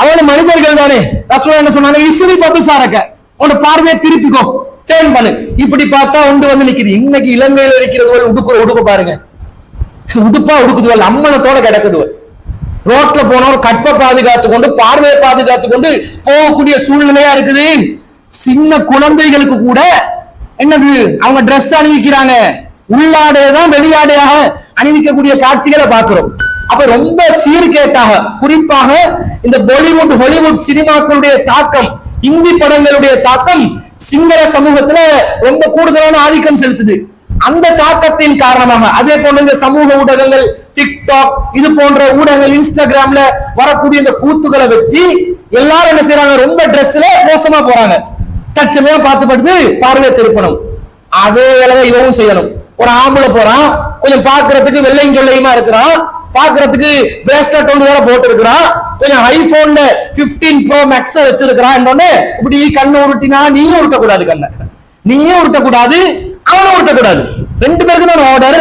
அவன மனிதர்கள் தானே. ரசூலுல்லாஹ் என்ன சொன்னாங்க, இஸ்ரி பபிசாரக, உன் பார்வையை திருப்பிக்கோ, டேர்ன் பண்ணு. இப்படி பார்த்தா உண்டு நிக்குது. இன்னைக்கு இலங்கையில இருக்கிறது உடுக்குற உடுப்பு பாருங்க, உடுப்பா உடுக்குதுவல், அம்மனத்தோட கிடக்குதுவல். ரோட்ல போனவர் கற்பை பாதுகாத்து கொண்டு பார்வையை பாதுகாத்து கொண்டு போகக்கூடிய சூழ்நிலையா இருக்குது. சின்ன குழந்தைகளுக்கு கூட என்னது, அவங்க டிரெஸ் அணிவிக்கிறாங்க, உள்ளாடையதான் வெளியாடையாக அணிவிக்கக்கூடிய காட்சிகளை பார்க்கிறோம். அப்ப ரொம்ப சீர்கேட்டாக, குறிப்பாக இந்த பாலிவுட் ஹாலிவுட் சினிமாக்களுடைய தாக்கம், இந்தி படங்களுடைய தாக்கம் சிங்கள சமூகத்துல ரொம்ப கூடுதலான ஆதிக்கம் செலுத்துது. அந்த தாக்கத்தின் காரணமாக அதே போன்ற இந்த சமூக ஊடகங்கள், டிக்டாக் இது போன்ற ஊடகங்கள், இன்ஸ்டாகிராம்ல வரக்கூடிய இந்த கூத்துக்களை வச்சு எல்லாரும் என்ன செய்யறாங்க, ரொம்ப டிரெஸ்ல மோசமா போறாங்க. தற்சமயா பார்த்துப்படுது பார்வையை திருப்பணும். அதே வேலையை இவவும் செய்யணும். ஒரு ஆம்பளை போறான், கொஞ்சம் பாக்குறதுக்கு வெள்ளையும் சொல்லையுமா இருக்கிறான், பாக்குறதுக்கு பிரேஸ்லெட் ஒன்று வேற போட்டு இருக்கிறான், கொஞ்சம் ஐபோன்ல 15 Pro Max வச்சிருக்கிறான். இப்படி கண்ணை உருட்டினா நீயும் உருட்டக்கூடாது, கண்ணை நீயும் உருட்டக்கூடாது, அவனும் உருட்டக்கூடாது, ரெண்டு பேருக்கு தான் ஆர்டர்.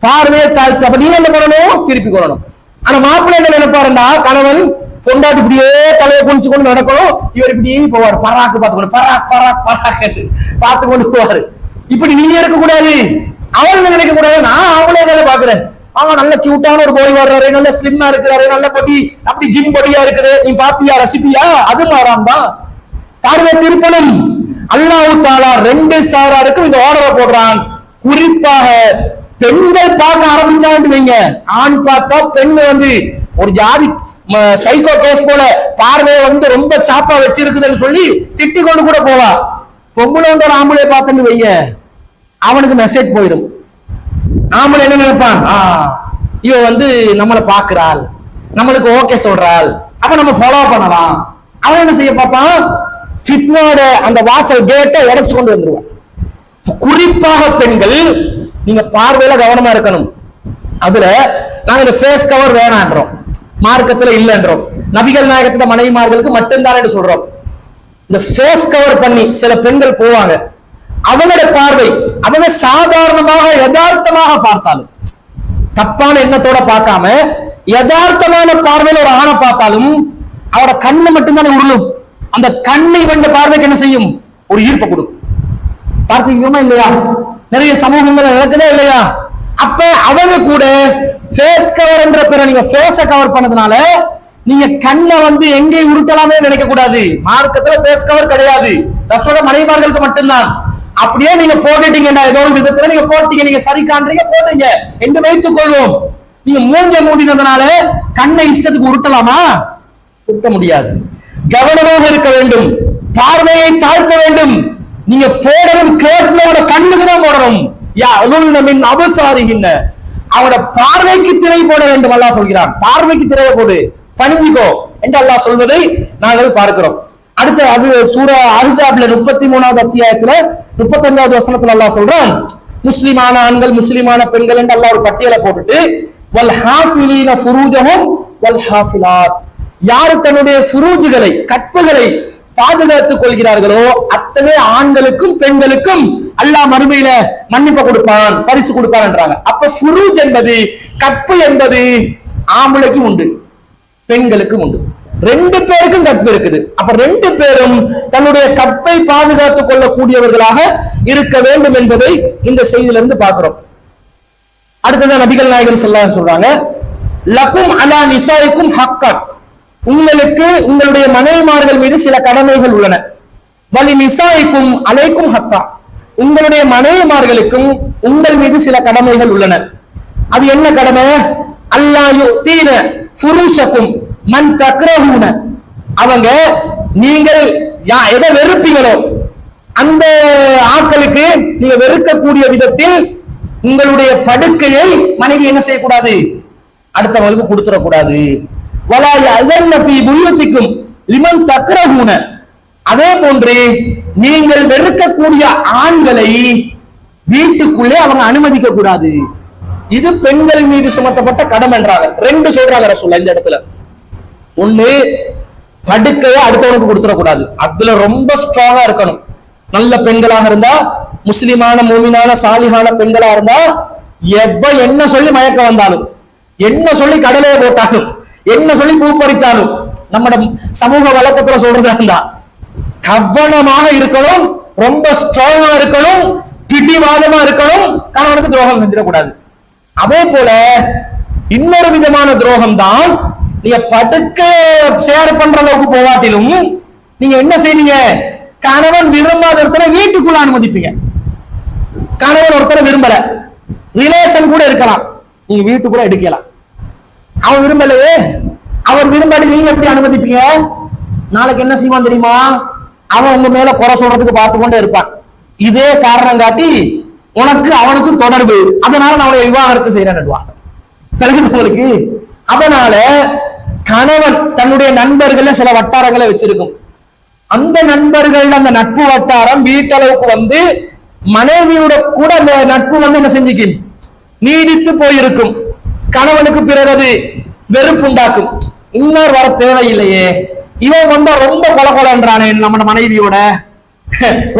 பார்வையை தாழ்த்து. அப்ப நீ என்ன பண்ணணும், திருப்பி கொள்ளணும். ஆனா மாப்பிள்ளை என்ன நினைப்பாருண்டா, கணவன் பொண்டாட்டி இப்படியே தலையை குளிச்சு கொண்டு நடக்கணும், இவர் இப்படி போவார், பராக்கு பார்த்துக்கணும், பார்த்து கொண்டு போவாரு. இப்படி நீங்க இருக்கக்கூடாது, அவள் நினைக்க கூடாது. நான் அவளே தானே பாக்குறேன், அவன் நல்ல கியூட்டான ஒரு போய் வர்றாரு, நல்ல ஸ்லிம்மா இருக்கிறாரு, நல்ல பொடி, அப்படி ஜிம் பொடியா இருக்குது, நீ பாப்பியா ரசிப்பியா, அது மாறாம் தான். பார்வை திருப்பணும். அல்லாஹ் தஆலா ரெண்டு சாராருக்கும் இந்த ஆர்டரை போடுறான். குறிப்பாக பெண்கள் பார்க்க ஆரம்பிச்சான்னு வைங்க, ஆண் பார்த்தா பெண் ஒரு ஜாதி சைக்கோ கேஸ் போல பார்வையை ரொம்ப சாப்பா வச்சிருக்குதுன்னு சொல்லி திட்டி கொண்டு கூட போவா. பொம்பளை ஒரு ஆம்பளை பார்த்தன்னு வைங்க, அவனுக்கு மெசேஜ் போயிடும். ஆம்பளை என்ன நினைப்பான், இவ நம்மளை பாக்குறாள், நம்மளுக்கு ஓகே சொல்றாள், அப்ப நம்ம ஃபாலோ பண்ணலாம். அவன் என்ன செய்ய பார்ப்பான், ஃபித்னாவோட அந்த வாசல் கேட்டை உடைச்சு கொண்டு வந்துருவான். குறிப்பாக பெண்கள் நீங்க பார்வையில கவனமா இருக்கணும். அதுல நாங்க இந்த ஃபேஸ் கவர் வேணான்றோம், மார்க்கத்துல இல்லன்றோம். நபிகள் நாயகத்துல மனைவிமார்களுக்கு மட்டும்தான் என்று சொல்றோம். இந்த ஃபேஸ் கவர் பண்ணி சில பெண்கள் போவாங்க, அவங்களோட பார்வை அவங்க சாதாரணமாக யதார்த்தமாக பார்த்தாலும், தப்பான எண்ணத்தோட பார்க்காம யதார்த்தமான பார்வையில ஒரு ஆணை பார்த்தாலும் அவரோட கண்ணு மட்டும்தானே உருளும். அந்த கண்ணை பார்வைக்கு என்ன செய்யும், ஒரு ஈர்ப்பை கொடுக்கும். பார்த்துக்கோமா இல்லையா, நிறைய சமூகங்கள் நடக்குதே இல்லையா. அப்ப அவங்க கூட ஃபேஸ் கவர் என்ற பேரை நீங்க ஃபேஸ கவர் பண்ணதுனால நீங்க கண்ணை எங்கே உருட்டலாமே நினைக்க கூடாது. மார்க்கத்துல ஃபேஸ் கவர் கிடையாது, ரசூலுல்லாஹ் மனைவிமார்களுக்கு மட்டும்தான். அப்படியே நீங்க போட்டுட்டீங்கன்னா, ஏதோ ஒரு விதத்துல நீங்க போட்டீங்க, நீங்க சரி காண்றீங்க போட்டீங்க என்று வைத்துக் கொள்வோம். நீங்க மூஞ்ச மூடினதுனால கண்ணை இஷ்டத்துக்கு உருட்டலாமா, உருட்ட முடியாது. கவனமாக இருக்க வேண்டும், பார்வையை தாழ்த்த வேண்டும். நீங்க போடணும் கேட்களோட கண்ணுக்கு தான் போடணும். அபசாரிகின்ன, அவனோட பார்வைக்கு திரை போட வேண்டும். அல்லாஹ் சொல்கிறான், பார்வைக்கு திரையை போடு, பணிஞ்சிக்கோ என்று அல்லாஹ் சொல்வதை நாங்கள் பார்க்கிறோம். அடுத்து அது சூரா அஹ்ஸாப்ல 33வது அத்தியாயத்துல 35வது வசனத்துல அல்லாஹ் சொல்றான், முஸ்லிமான ஆண்கள் முஸ்லிமான பெண்கள் என்று அல்லாஹ் ஒரு பட்டியலை போட்டுட்டு வல் ஹாஃபிலீன ஃபுரூஜஹும் வல் ஹாஃபிலாத், யாரு தன்னுடைய ஃபுரூஜுகளை கற்புகளை பாதுகாத்துக் கொள்கிறார்களோ அத்தகைய ஆண்களுக்கும் பெண்களுக்கும் அல்லாஹ் மறுமையில மன்னிப்பு கொடுப்பான், பரிசு கொடுப்பான் என்றாங்க. அப்ப ஃபுரூஜ் என்பது கற்பு என்பது ஆம்பளைக்கும் உண்டு பெண்களுக்கும் உண்டு, ரெண்டு பேருக்கும் கற்பு இருக்குது. அப்ப ரெண்டு பேரும் தன்னுடைய கற்பை பாதுகாத்துக் கொள்ளக்கூடியவர்களாக இருக்க வேண்டும் என்பதை இந்த செய்தியிலிருந்து பார்க்கிறோம். அடுத்ததான் நபிகள் நாயகம் ஸல்லல்லாஹு அலைஹி வஸல்லம் சொல்றாங்க, லகும் அலா நிசாயிக்கும் ஹக்கன், உங்களுக்கு உங்களுடைய மனைவிமார்கள் மீது சில கடமைகள் உள்ளன. வலி நிசாயிக்கும் அலைக்கும் ஹக்கா, உங்களுடைய மனைவிமார்களுக்கும் உங்கள் மீது சில கடமைகள் உள்ளன. அது என்ன கடமை? அல்லாஹ் யுதீன ஃபுருஷக்கும் மன் தக்ரஹூன, அவங்க நீங்கள் எதை வெறுப்பீங்களோ அந்த ஆட்களுக்கு நீங்க வெறுக்கக்கூடிய விதத்தில் உங்களுடைய படுக்கையை மனைவி என்ன செய்யக்கூடாது, அடுத்தவங்களுக்கு கொடுத்துடக்கூடாது. வலா யஸன்ன ஃபீ புயூத்திக்கும் லிமன் தக்ரஹூன, அதே போன்று நீங்கள் வெறுக்கக்கூடிய ஆண்களை வீட்டுக்குள்ளே அவங்க அனுமதிக்க கூடாது. இது பெண்கள் மீது சுமத்தப்பட்ட கடமை என்றாங்க. ரெண்டு சொல்றாங்க ரசூலுல்லாஹ் இந்த இடத்துல. ஒண்ணு, படுக்கையை அடுத்தவனுக்கு கொடுத்துடக்கூடாது, அதுல ரொம்ப ஸ்ட்ராங்கா இருக்கணும். நல்ல பெண்களாக இருந்தா, முஸ்லிமான மூமினான சாலிஹான பெண்களா இருந்தா, என்ன சொல்லி மயக்க வந்தாலும், என்ன சொல்லி கடலையை போட்டாலும், என்ன சொல்லி பூ பறிச்சாலும், நம்ம சமூக வழக்கத்துல சொல்றதா இருந்தா கவனமாக இருக்கணும், ரொம்ப ஸ்ட்ராங்கா இருக்கணும், பிடிவாதமா இருக்கணும், கணவனுக்கு துரோகம் செஞ்சிடக்கூடாது. அதே போல இன்னொரு விதமான துரோகம் தான், நீங்க படுக்க ஷேர் பண்ற அளவுக்கு போவாட்டிலும் நீங்க என்ன செய்வீங்க, கணவன் விரும்பாத ஒருத்தரை வீட்டுக்குள்ள அனுமதிப்பீங்க. கணவன் ஒருத்தரை விரும்பல, ரிலேஷன் கூட இருக்கலாம், நீங்க வீட்டுக்குள்ள எடுக்கலாம். அவன் விரும்பலையே, அவர் விரும்பாடி நீங்க எப்படி அனுமதிப்பீங்க? நாளைக்கு என்ன செய்வான் தெரியுமா, அவன் உங்க மேல குறை சொல்றதுக்கு பார்த்து கொண்டே இருப்பான். இதே காரணம் காட்டி உனக்கு அவனுக்கும் தொடர்பு, அதனால நான் அவனை விவாகரத்து செய்யறேன் உங்களுக்கு. அதனால கணவன் தன்னுடைய நண்பர்கள சில வட்டாரங்களை வச்சிருக்கும். அந்த நண்பர்கள் அந்த நட்பு வட்டாரம் வீட்டளவுக்கு வந்து மனைவியோட கூட அந்த நட்பு வந்து என்ன செஞ்சுக்கும், நீடித்து போயிருக்கும். கணவனுக்கு பிறகு வெறுப்பு உண்டாக்கும். இன்னொரு வர தேவையில்லையே, இவன் வந்தா ரொம்ப கொலகொலன்றானே நம்ம மனைவியோட,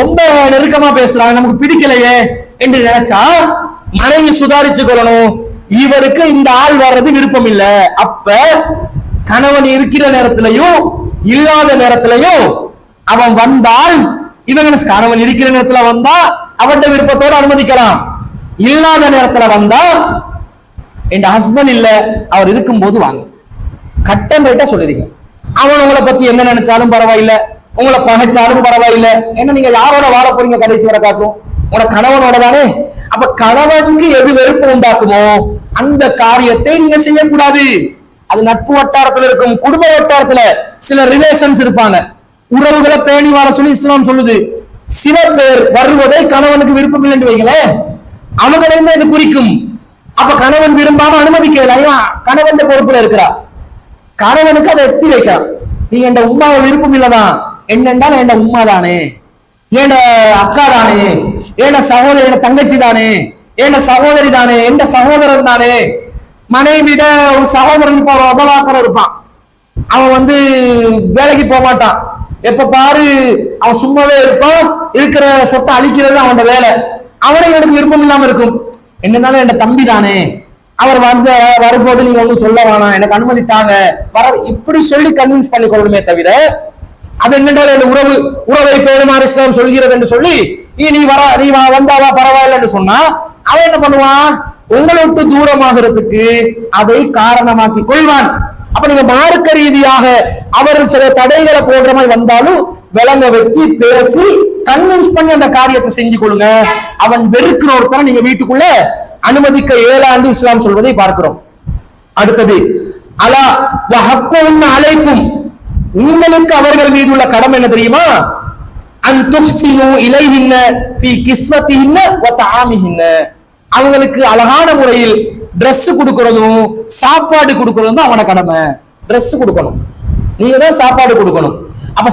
ரொம்ப நெருக்கமா பேசுறாங்க, நமக்கு பிடிக்கலையே என்று நினைச்சா மனைவி சுதாரிச்சு கொள்ளணும். இவருக்கு இந்த ஆள் வர்றது விருப்பம் இல்ல. அப்ப கணவன் இருக்கிற நேரத்திலையும் இல்லாத நேரத்திலையும் அவன் வந்தால், இவங்க கணவன் இருக்கிற நேரத்துல வந்தா அவன் விருப்பத்தோடு அனுமதிக்கலாம், இல்லாத நேரத்துல வந்தா என் ஹஸ்பண்ட் இல்ல அவர் இருக்கும் போது வாங்க, கட்டம் ரைட்டா சொல்லிருங்க. அவன் உங்களை பத்தி என்ன நினைச்சாலும் பரவாயில்ல, உங்களை பகைச்சாலும் பரவாயில்ல, என்ன நீங்க யாரோட வாழ போறீங்க கடைசி வரை காட்டும், உங்களோட கணவனோட தானே. அப்ப கணவனுக்கு எது வெறுப்பு உண்டாக்குமோ அந்த காரியத்தை நீங்க செய்யக்கூடாது. அது நட்பு வட்டாரத்துல இருக்கும், குடும்ப வட்டாரத்துல சில ரிலேஷன்ஸ் இருப்பாங்க, உறவுகளை பேணி வாழ சொல்லி இஸ்லாம் சொல்லுது. சில பேர் வருவதை கணவனுக்கு விருப்பம் இல்லை என்று வைங்களேன், அவங்களையும் இது குறிக்கும். அப்ப கணவன் விரும்பாம அனுமதிக்கல, கணவன் பொறுப்புல இருக்கிறார், கணவனுக்கு அதை எத்தி வைக்கலாம். நீங்க என் உமாவை விருப்பம் இல்லதான், என்னென்றால் என் உமா தானே, என் அக்கா தானே, என் சகோதரி, என் தங்கச்சி தானே, என் சகோதரி தானே, என் சகோதரன் தானே. மனைவிட ஒரு சகோதரன் உபலாக்கர் இருப்பான், அவன் வந்து வேலைக்கு போக மாட்டான், எப்ப பாரு அவன் சும்மாவே இருப்பான், இருக்கிற சொத்தை அழிக்கிறது அவனோட வேலை. அவனை எனக்கு விருப்பம் இல்லாம இருக்கும், என்னன்னாலும் என் தம்பி தானே, அவர் வந்து வரும்போது நீங்க ஒன்றும் சொல்ல வேணாம், எனக்கு அனுமதி தாங்க வர, இப்படி சொல்லி கன்வின்ஸ் பண்ணி கொள்ளணுமே தவிர, அது என்னென்ன உறவை பேருமாறு இஸ்லாம் சொல்கிறது என்று சொல்லி நீ வந்தாவா பரவாயில்ல என்று சொன்னா அவன் என்ன பண்ணுவான், உங்களை விட்டு தூரமாகிறதுக்கு அதை காரணமாக்கி கொள்வான். அப்ப நீங்க மார்க்க ரீதியாக அவர் சில தடைகளை போடுற மாதிரி வந்தாலும் விளங்க வச்சு பேசி கன்வின்ஸ் பண்ணி அந்த காரியத்தை செஞ்சு கொள்ளுங்க. அவன் வெறுக்கிற ஒருத்தனை நீங்க வீட்டுக்குள்ள அனுமதிக்க இயலாது இஸ்லாம் சொல்வதை பார்க்கிறோம். அடுத்தது அலா வஹக்குன் அலைக்கும், உங்களுக்கு அவர்கள் மீது உள்ள கடமை என்ன தெரியுமா, அன் துஹ்சினு இலைஹின்ன ஃபீ கிஸ்வத்திஹின்ன வ தஆமிஹின்ன, அவங்களுக்கு அழகான முறையில் Dress கொடுக்கறதும் சாப்பாடு கொடுக்கறதும் தான் அவன கடமை. Dress கொடுக்கணும், நீங்க தான் சாப்பாடு கொடுக்கணும். அப்ப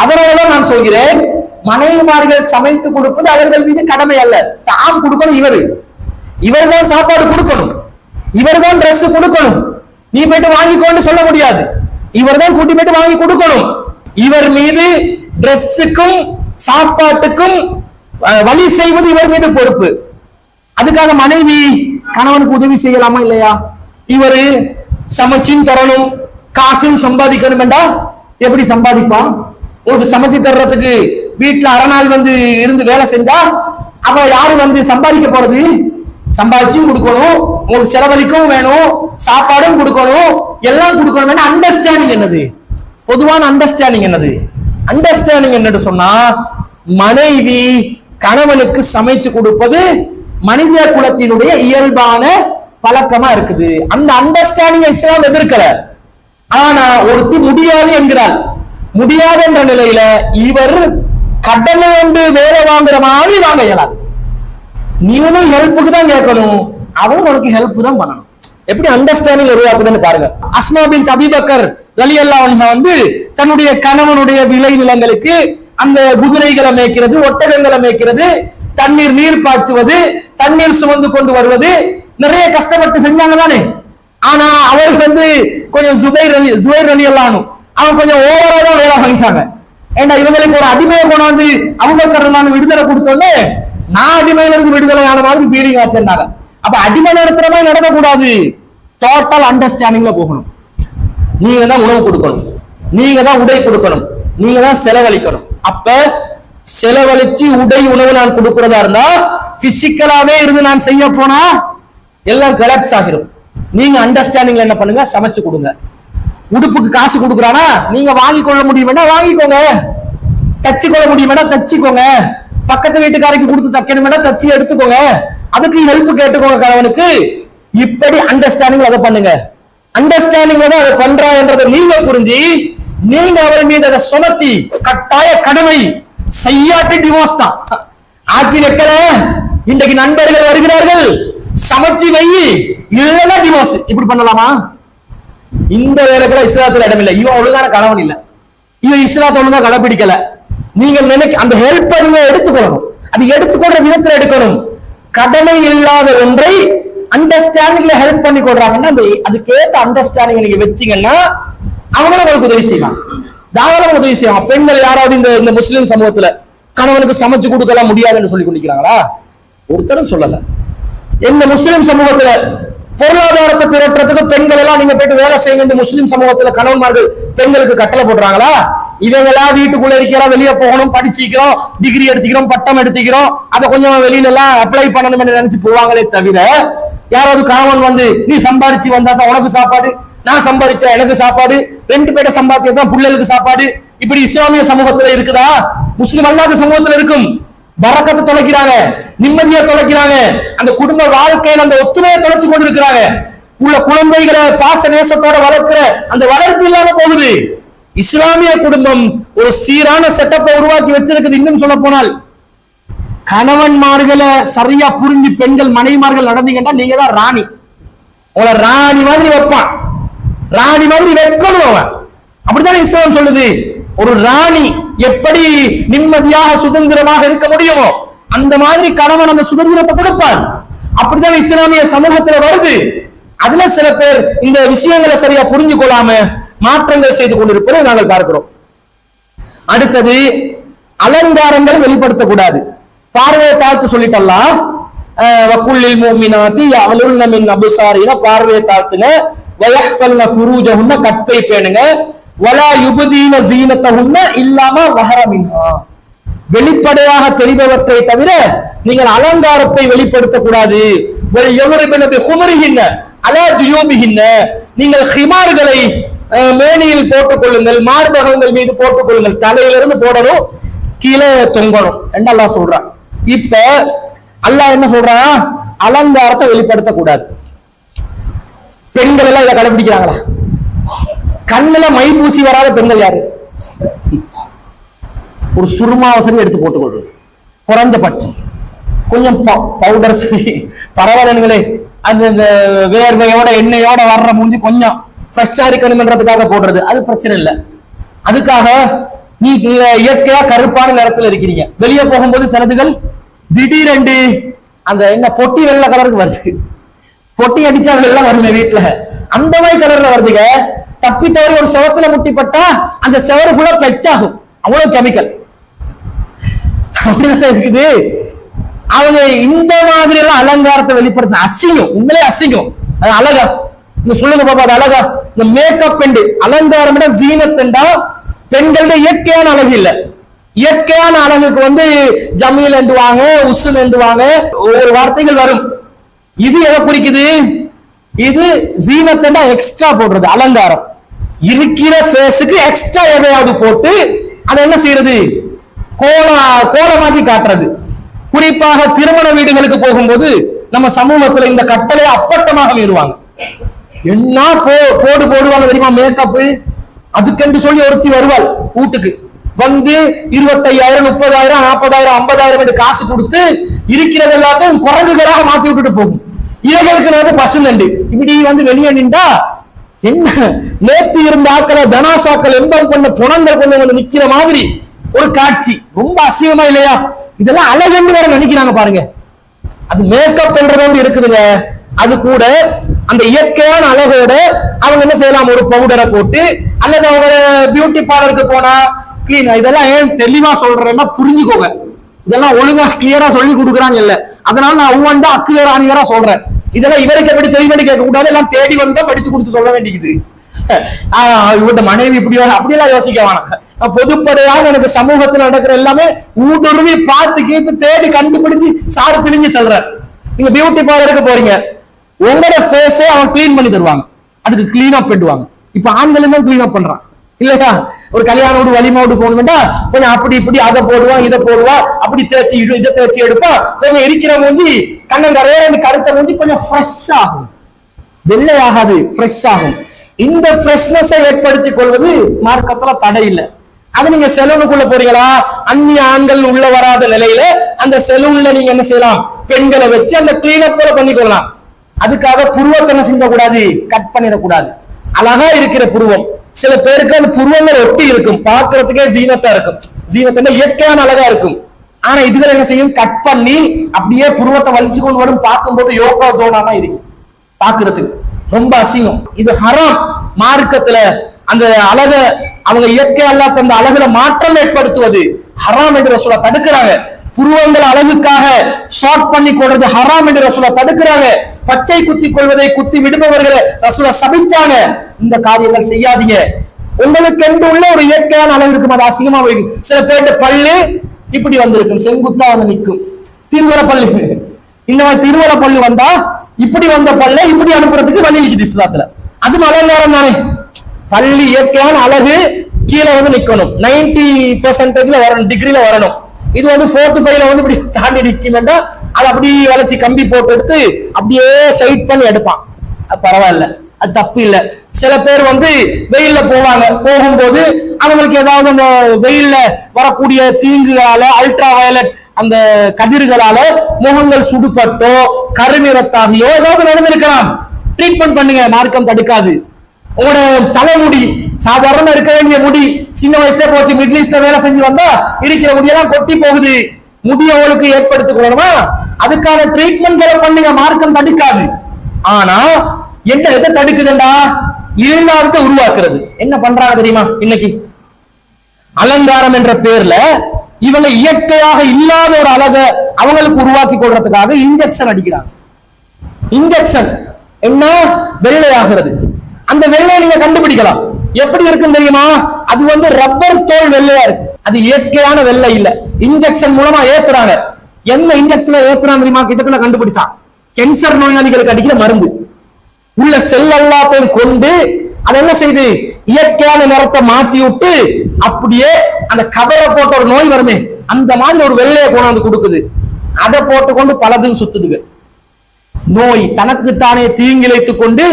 அதனாலதான் நான் சொல்கிறேன், மனைவிமார்கள் சமைத்து கொடுப்பது அவர்கள் மீது கடமை அல்ல. தாம் கொடுக்கணும், இவர் தான் சாப்பாடு கொடுக்கணும், இவர் தான் டிரெஸ் கொடுக்கணும். நீ போயிட்டு வாங்கிக்கோன்னு சொல்ல முடியாது. இவர் தான் கூட்டி போயிட்டு வாங்கி கொடுக்கணும். இவர் மீது டிரெஸ்ஸுக்கும் சாப்பாட்டுக்கும் வழி செய்வது இவர் மீது பொறுப்பு. அதுக்காக மனைவி கணவனுக்கு உதவி செய்யலாமா இல்லையா? இவரு சமைச்சும் தரணும், காசும் சம்பாதிக்கணும் என்றா எப்படி சம்பாதிப்பான்? உங்களுக்கு சமைச்சு தர்றதுக்கு வீட்டுல அரை வந்து இருந்து வேலை செஞ்சா அப்ப யாரு வந்து சம்பாதிக்க போறது? சம்பாதிச்சும் கொடுக்கணும், உங்களுக்கு செலவழிக்கவும் வேணும், சாப்பாடும் கொடுக்கணும், எல்லாம் கொடுக்கணும். அண்டர்ஸ்டாண்டிங் என்னது? பொதுவான அண்டர்ஸ்டாண்டிங் என்னது? அண்டர்ஸ்டாண்டிங் என்னன்னு சொன்னா, மனைவி கணவனுக்கு சமைச்சு கொடுப்பது மனித குலத்தினுடைய இயல்பான பழக்கமா இருக்குது. அந்த அண்டர்ஸ்டாண்டிங் இஸ்லாம் எதிர்க்கல. ஆனா ஒருத்தி முடியாது என்கிறாள். முடியாது என்ற நிலையில இவர் கடமை கொண்டு வேலை வாங்குற மாதிரி வாங்க இயலாது. நீனும் ஹெல்ப்புக்கு தான் கேட்கணும், அவனும் உனக்கு ஹெல்ப் தான் பண்ணணும். எப்படி அண்டர்ஸ்டாண்டிங் உருவாக்குதுன்னு பாருங்க. அஸ்மா பின் அபீ பக்கர் ரலியல்லாஹு அன்ஹா வந்து தன்னுடைய கணவனுடைய விளை நிலங்களுக்கு அந்த குதிரைகளை மேய்க்கிறது, ஒட்டகங்களை மேய்க்கிறது, நீர் பாய்ச்சுவது, தண்ணீர் சுமந்து கொண்டு வருவது நிறைய கஷ்டப்பட்டு செஞ்சாங்க தானே. ஆனா அவர் வந்து கொஞ்சம் ஜுபைர் ரலியல்லாஹு அவன் கொஞ்சம் ஓவரா தான் வேலை வாங்கிட்டாங்க. ஏண்டா இவங்களுக்கு ஒரு அடிமையை கொண்டாந்து அபூபக்கர் விடுதலை கொடுத்தோன்னே நான் அடிமையில இருந்து விடுதலை ஆன மாதிரி ஃபீலிங் ஆச்சுன்னாங்க. அப்ப அடிமை நடத்துற மாதிரி நடக்கக்கூடாது. டோட்டல் அண்டர்ஸ்டாண்டிங்ல போகணும். நீங்க தான் உணவு கொடுக்கணும், நீங்க தான் உடை கொடுக்கணும், நீங்க தான் செலவழிக்கணும். அப்ப செலவழிச்சு உடை உணவு நான் கொடுக்கிறதா இருந்தா பிசிக்கலாவே இருந்து நான் செய்ய போனா எல்லாம் கலப்ஸ் ஆகிரும். நீங்க அண்டர்ஸ்டாண்டிங்ல என்ன பண்ணுங்க, சமைச்சு கொடுங்க. உடுப்புக்கு காசு கொடுக்குறானா நீங்க வாங்கி கொள்ள முடியும்னா வாங்கிக்கோங்க, தச்சு கொள்ள முடியும்னா தச்சுக்கோங்க, பக்கத்து வீட்டுக்காரைக்கு கொடுத்து தைக்கணும்னா தச்சு எடுத்துக்கோங்க, அதுக்கு ஹெல்ப் கேட்டுக்கோங்க கணவனுக்கு. இப்படி அண்டர்ஸ்டாண்டிங் அதை பண்ணுங்க. அண்டர்ஸ்டாண்டிங் அதை பண்றா என்றதை நீங்க புரிஞ்சு நீங்க அவர் மீது அதை சுமத்தி கட்டாய கடமை செய்யாட்டி டிவோர்ஸ் தான். ஆக்கி வைக்கல, இன்றைக்கு நண்பர்கள் வருகிறார்கள், சமைச்சு வை இல்லைன்னா டிவோர்ஸ். இப்படி பண்ணலாமா? இந்த வேலைக்குள்ள இஸ்லாத்துல இடம் இல்லை. இவன் ஒழுங்கான கணவன் இல்ல, இவன் இஸ்லாத்தை ஒழுங்கா கடைபிடிக்கல. நீங்க அந்த ஹெல்ப் நீங்க எடுத்துக்கணும், அது எடுத்துக்கொள்ற விதத்துல எடுக்கணும். கடமை இல்லாத ஒன்றை அண்டர்ஸ்டாண்டிங்ல ஹெல்ப் பண்ணி கொடுறாங்கன்னா அதுக்கேற்ற அண்டர்ஸ்டாண்டிங் நீங்க வச்சீங்கன்னா அவங்களும் உங்களுக்கு உதவி செய்யலாம், தாராளமாக உதவி செய்யலாம். பெண்கள் யாராவது இந்த முஸ்லிம் சமூகத்துல கணவனுக்கு சமைச்சு கொடுக்கலாம் முடியாதுன்னு சொல்லி கொண்டிருக்கிறாங்களா? ஒருத்தரும் சொல்லல. இந்த முஸ்லிம் சமூகத்துல பொருளாதாரத்தை திரட்டுறதுக்கு பெண்கள் எல்லாம் நீங்க போயிட்டு வேலை செய்யுங்க முஸ்லிம் சமூகத்துல கணவன்மார்கள் பெண்களுக்கு கட்டளை போடுறாங்களா? இவங்களா வீட்டுக்குள்ள இருக்கிறோம், வெளியே போகணும், படிச்சுக்கிறோம், டிகிரி எடுத்துக்கிறோம், பட்டம் எடுத்துக்கிறோம், அதை கொஞ்சம் வெளியில எல்லாம் அப்ளை பண்ணணும் நினைச்சு போவாங்களே தவிர யாராவது கணவன் வந்து நீ சம்பாதிச்சு வந்தா தான் உனக்கு சாப்பாடு, நான் சம்பாதிச்சா எனக்கு சாப்பாடு, ரெண்டு பேரை சம்பாதிச்சா தான் பிள்ளைகளுக்கு சாப்பாடு, இப்படி இஸ்லாமிய சமூகத்துல இருக்குதா? முஸ்லிம் அல்லாத சமூகத்துல இருக்கும். பரக்கத்தை தொலைக்கிறாங்க, நிம்மதியை தொலைக்கிறாங்க, அந்த குடும்ப வாழ்க்கையில அந்த ஒத்துமையை தொலைச்சு கொண்டு இருக்கிறாங்க. உள்ள குழந்தைகளை பாச நேசத்தோட வளர்க்கிற அந்த வளர்ப்பு இல்லாம போகுது. இஸ்லாமிய குடும்பம் ஒரு சீரான செட்டப்பை உருவாக்கி வச்சிருக்குது. இன்னும் சொல்ல போனால் கணவன்மார்களை சரியா புரிஞ்சு பெண்கள் மனைவிமார்கள் நடந்தீங்கன்னா நீங்க தான் ராணி. உங்களை ராணி மாதிரி வைப்பான், ராணி மாதிரி வைக்கணும் அவன். அப்படித்தானே இஸ்லாம் சொல்லுது. ஒரு ராணி எப்படி நிம்மதியாக சுதந்திரமாக இருக்க முடியுமோ அந்த மாதிரி கணவன் அந்த சுதந்திரத்தை கொடுப்பான். அப்படித்தான் இஸ்லாமிய சமூகத்துல வருது. அதுல சில பேர் இந்த விஷயங்களை சரியா புரிஞ்சு கொள்ளாம மாற்றங்கள் செய்து கொண்டிருப்பதை நாங்கள் பார்க்கிறோம். அடுத்தது அலங்காரங்களை வெளிப்படுத்தக்கூடாது. பார்வையை தாழ்த்து சொல்லிட்டல்லாம், வக்குல்லில் முஃமினாத்தி யஅலுன மின் அப்சாரின, பார்வையை தாழ்த்துங்க, வயஹ்ஃபல்ன ஃபுரூஜஹுன்ன, கற்பை பேணுங்க, வலா யுப்தீன ஸீனத்தஹுன்ன இல்லாமா வஹர மின்ஹா, வெளிப்படையாக தெரிபவற்றை தவிர நீங்கள் அலங்காரத்தை வெளிப்படுத்தக் கூடாது. வல் யவ்ரிபன பிஹுமரிஹின்ன அலா ஜுயூபிஹின்ன, நீங்கள் ஹிமார்களை மேனியில் போட்டுக் கொள்ளுங்கள், மார்பகங்கள் மீது போட்டுக் கொள்ளுங்கள், தலையிலிருந்து போடணும், கீழே தொங்கணும் என்று அல்லாஹ் சொல்றான். இப்ப அல்லாஹ் என்ன சொல்றான்? அலங்காரத்தை வெளிப்படுத்த கூடாது. பெண்கள் எல்லாம் இதை கடைபிடிக்கிறாங்களா? கண்ணுல மை பூசி வராத பெண்கள் யாரு? ஒரு சுருமாவசரி எடுத்து போட்டுக் கொள்வது குறைந்தபட்சம். கொஞ்சம் பவுடர் சரி பரவாயில்லைங்களே, அந்த வேர்வையோட எண்ணெயோட வர்ற மூஞ்சி கொஞ்சம் ஃப்ரெஷ்ஷா இருக்கணும்ன்றதுக்காக போடுறது, அது பிரச்சனை இல்லை. அதுக்காக நீ இயற்கையா கருப்பான நிறத்துல இருக்கிறீங்க, வெளியே போகும்போது சிலதுகள் திடீரென்று அந்த என்ன பொட்டி வெள்ளை கலருக்கு வருது, பொட்டி அடிச்சா வெள்ளம் வருமே வீட்டுல, அந்த மாதிரி கலர்ல வருதுங்க. தப்பி தவறி ஒரு செவத்துல முட்டிப்பட்டா அந்த செவரு ஃபுல்லா பிளச் ஆகும், அவ்வளவு கெமிக்கல் இருக்குது. அவங்க இந்த மாதிரி எல்லாம் அலங்காரத்தை வெளிப்படுத்த அசிங்கம், உண்மையிலே அசிங்கம். அது அழகா நீங்க சொல்லுங்க பாப்பா, அது அழகா? இந்த மேக்கப் பெண்டு அலங்காரம் ஜீனத்தண்டா பெண்களுடைய இயற்கையான அழகு இல்ல. இயற்கையான அழகுக்கு ஜமீல் என்றுவாங்க, உசுல் என்றுவாங்க, ஒரு வார்த்தைகள் வரும். இது எதை குறிக்குது? இது ஜீனத்தண்டா எக்ஸ்ட்ரா போடுறது, அலங்காரம். இருக்கிற ஃபேஸுக்கு எக்ஸ்ட்ரா எதையாவது போட்டு அதை என்ன செய்யறது? கோலமாக்கி காட்டுறது. குறிப்பாக திருமண வீடுகளுக்கு போகும்போது நம்ம சமூகத்துல இந்த கட்டளை அப்பட்டமாக மீறுவாங்க. என்ன போடுவாங்க தெரியுமா? மேக்கப் அதுக்கென்று சொல்லி ஒருத்தி வருவாள் வீட்டுக்கு, 25,000 30,000 40,000 50,000 என்று காசு கொடுத்து இருக்கிறது எல்லாத்தையும் குரங்குகளாக மாத்தி விட்டுட்டு போகும். இவைகளுக்கு பசுநண்டு இப்படி வெளியே நின்றா என்ன நேத்து இருந்த ஆக்களை தனாசாக்கள் எம்பம் பண்ண புணங்கள் கொண்டு நிக்கிற மாதிரி ஒரு காட்சி. ரொம்ப அசிங்கமா இல்லையா? இதெல்லாம் அழகுன்னு வேற நினைக்கிறாங்க பாருங்க. அது மேக்கப் பண்றது இருக்குதுங்க. அது கூட அந்த இயற்கையான அழகோட அவங்க என்ன செய்யலாம்? ஒரு பவுடரை போட்டு அல்லது அவங்க பியூட்டி பார்லருக்கு போனா கிளீன். இதெல்லாம் ஏன் தெளிவா சொல்றேன்னா புரிஞ்சுக்கோங்க. இதெல்லாம் ஒழுங்கா கிளியரா சொல்லி கொடுக்குறாங்க இல்ல, அதனால நான் ஒவ்வொன்றா அக்குவேரானியரா சொல்றேன். இதெல்லாம் இவருக்கு எப்படி தெரியுமான்னு கேட்க கூடாது, எல்லாம் தேடி வந்தா படிச்சு கொடுத்து சொல்ல வேண்டியது. இவட்ட மனைவி இப்படி அப்படியெல்லாம் யோசிக்க வேணாம். பொதுப்படையாக எனக்கு சமூகத்தில் நடக்கிற எல்லாமே ஊடுருவி பார்த்து கேட்டு தேடி கண்டுபிடிச்சு சாறு பிழிஞ்சு சொல்றாரு. நீங்க பியூட்டி பார்லருக்கு போறீங்க, உங்களோட ஃபேஸை அவன் கிளீன் பண்ணி தருவாங்க, அதுக்கு கிளீன் அப் பண்ணுவாங்க. இப்ப ஆண்களும் தான் கிளீன் அப் பண்றான் இல்லையா? ஒரு கல்யாணோடு வலிமாவோடு போகணும்டா கொஞ்சம் அப்படி இப்படி அதை போடுவான் இதை போடுவா, அப்படி தேய்ச்சி இதை தேய்ச்சி எடுப்பா, கொஞ்சம் இருக்கிற மூஞ்சி கண்ணங்கரைய கருத்த மூஞ்சி கொஞ்சம் ஃப்ரெஷ் ஆகும், வெள்ளை ஆகாது, ஃப்ரெஷ் ஆகும். இந்த ஃப்ரெஷ்னஸை ஏற்படுத்திக் கொள்வது மார்க்கத்துல தடை இல்லை. அது நீங்க செலூனுக்குள்ள போறீங்களா, அந்நிய ஆண்கள் உள்ள வராத நிலையில அந்த செலூன்ல நீங்க என்ன செய்யலாம்? பெண்களை வச்சு அந்த கிளீனப் பண்ணிக்கொள்ளலாம். அதுக்காக புருவத்தை என்ன செய்ய கூடாது? கட் பண்ணிடக்கூடாது. அழகா இருக்கிற புருவம், சில பேருக்கு அந்த புருவங்கள் ஒட்டி இருக்கும், பாக்குறதுக்கே ஜீனத்தா இருக்கும், ஜீனத்தை இயற்கையான அழகா இருக்கும். ஆனா இதுல என்ன செய்யும்? கட் பண்ணி அப்படியே புருவத்தை வலிச்சு கொண்டு வரும், பார்க்கும்போது யோகா ஜோனா தான் இருக்கும், பாக்குறதுக்கு ரொம்ப அசிங்கம். இது ஹராம். மார்க்கத்துல அந்த அழக அவங்க இயற்கை அல்லாத அந்த அழகுல மாற்றம் ஏற்படுத்துவது ஹராம் என்று ரசூலா தடுக்கிறாங்க. புருவங்கள் அழகுக்காக ஷார்ட் பண்ணி கொள்றது ஹராம் என்று ரசூலா தடுக்கிறாங்க. பச்சை குத்தி கொள்வதை குத்தி விடுபவர்களை ரசூலா சபிச்சாங்க. இந்த காரியங்கள் செய்யாதீங்க. உங்களுக்கு என்று உள்ள ஒரு இயற்கையான அழகு இருக்கும், அது அசிங்கமா வைக்கும். சில பேர்ட்ட பல்லு இப்படி வந்திருக்கும், செங்குத்தா நிற்கும், திருவர பல்லு. இந்த மாதிரி திருவர பல்லு வந்தா இப்படி வந்த பல்ல இப்படி அனுப்புறதுக்கு வழி இருக்குது இஸ்லாத்துல. அது அலங்காரம் தானே. பள்ளி இயற்கையான அழகு கீழே நிக்கணும், 90% வரணும், டிகிரில வரணும். இது 4 to 5 இப்படி தாண்டி நிக்கணும்னா அது அப்படி வளைச்சி கம்பி போட்டு எடுத்து அப்படியே சைட் பண்ணி எடுப்பான். அது பரவாயில்ல, அது தப்பு இல்லை. சில பேர் வெயில்ல போவாங்க, போகும்போது அவங்களுக்கு ஏதாவது அந்த வெயில்ல வரக்கூடிய தீங்குகளால அல்ட்ரா வயலட் அந்த கதிர்களால முகங்கள் சுடுபட்டோ கருநிறத்தாகியோ ஏதாவது நடந்திருக்கலாம். ட்ரீட்மெண்ட் பண்ணுங்க, மார்க்கம் தடுக்காது. உங்களோட தலைமுடி சாதாரண இருக்க வேண்டிய முடி சின்ன வயசுல போச்சு, மிடில் ஈஸ்ட்ல வேலை செஞ்சு வந்தா இருக்கிற முடியெல்லாம் கொட்டி போகுது, முடிய உங்களுக்கு ஏற்படுத்திக் கொள்ளணுமா? அதுக்கான ட்ரீட்மெண்ட்களை பண்ணுங்க, மார்க்கம் தடுக்காது. ஆனா என்ன எதை தடுக்குதுண்டா? இல்லாததை உருவாக்குறது. என்ன பண்றாங்க தெரியுமா? இன்னைக்கு அலங்காரம் என்ற பேர்ல இவங்க இயற்கையாக இல்லாத ஒரு அழக அவங்களுக்கு உருவாக்கி கொள்றதுக்காக இன்ஜெக்ஷன் அடிக்கிறாங்க. இன்ஜெக்ஷன் என்ன? வெள்ளையாகிறது. அந்த வெள்ளையை நீங்க கண்டுபிடிக்கலாம். எப்படி இருக்குன்னு தெரியுமா? அது ரப்பர் தோல் வெள்ளையா இருக்கு, அது இயற்கையான வெள்ளை இல்ல. இன்ஜெக்ஷன் மூலமா ஏத்துறாங்க. என்ன இன்ஜெக்ஷன் ஏத்துறாங்க தெரியுமா? கிட்டத்தட்ட கண்டுபிடிச்சான். கேன்சர் நோயாளிகளுக்கு அடிக்கிற மருந்து உள்ள செல் எல்லாத்தையும் கொண்டு அது என்ன செய்து இயற்கையான நிறத்தை மாத்தி விட்டு அப்படியே அந்த கவரை போட்ட ஒரு நோய் வருமே அந்த மாதிரி ஒரு வெள்ளையை கொண்டாந்து கொடுக்குது. அதை போட்டுக்கொண்டு பலதும் சுத்துதுங்க. நோய் தனக்குத்தானே தீங்கிழைத்துக் கொண்டு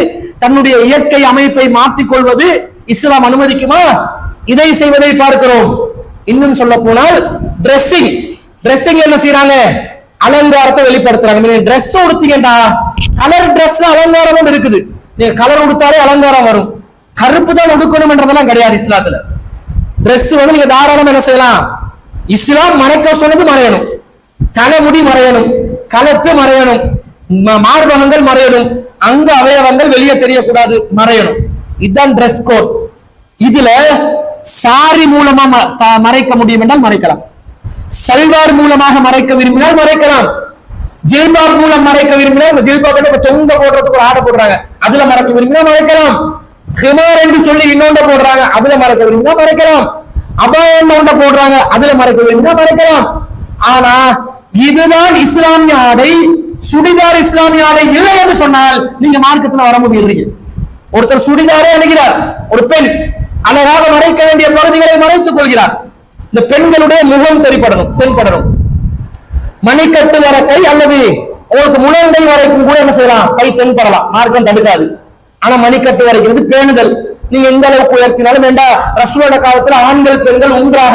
தன்னுடைய இயற்கை அமைப்பை மாற்றிக் கொள்வது இஸ்லாம் அனுமதிக்குமா? இதை செய்வதை பார்க்கிறோம். இன்னும் சொல்ல போனால் டிரெஸ்ஸிங் என்ன செய்யறாங்க? அலங்காரத்தை வெளிப்படுத்துறாங்க. டிரெஸ் உடுத்தீங்கடா, கலர் டிரெஸ்ல அலங்காரம் இருக்குது. நீங்க கலர் உடுத்தாலே அலங்காரம் வரும். கருப்பு தான் உடுக்கணும் என்றதெல்லாம் கிடையாது இஸ்லாத்துல. டிரெஸ் வந்து நீங்க தாராளமா என்ன செய்யலாம். இஸ்லாம் மறைக்க சொன்னது மறையணும், தலைமுடி மறையணும், கலத்து மறையணும், மார்பகங்கள் மறையணும், அங்க அவயவங்கள் வெளியே தெரியக்கூடாது, மறையணும். இதுதான் டிரெஸ் கோட். இதுல சாரி மூலமா மறைக்க முடியும் என்றால் மறைக்கலாம், சல்வார் மூலமாக மறைக்க விரும்பினால் மறைக்கலாம், ஜில்பாப் மூலம் மறைக்க விரும்பினால் ஜில்பாப் தொங்க போடுறதுக்கு ஒரு ஆடை போடுறாங்க, அதுல மறைக்க விரும்பினா மறைக்கலாம். ஹிமார் என்று சொல்லி இன்னொண்ட போடுறாங்க, அதுல மறைக்க விரும்பினா மறைக்கலாம். அபாயம் ஒண்ட போடுறாங்க, அதுல மறைக்க விரும்பினா மறைக்கலாம். ஆனா இதுதான் இஸ்லாமிய ஆடை, சுடிதார் இஸ்லாமிய ஆடை இல்லை என்று சொன்னால் நீங்க மார்க்கத்துல வர முடியறீங்க. ஒருத்தர் சுடிதாரே அணிகிறார், ஒரு பெண் அழகாக மறைக்க வேண்டிய பகுதிகளை மறைத்துக் கொள்கிறார். இந்த பெண்களுடைய முகம் தென்படணும். மணிக்கட்டு வர கை அல்லது உங்களுக்கு முழங்கை வரைக்கும் கூட என்ன செய்யலாம், கை தென்படலாம், மார்க்கம் தடுக்காது. ஆனா மணிக்கட்டு வரைக்கிறது பேணுதல். நீங்க எந்த அளவுக்கு உயர்த்தினாலும் வேண்டாம். ரசூலோட காலத்துல ஆண்கள் பெண்கள் ஒன்றாக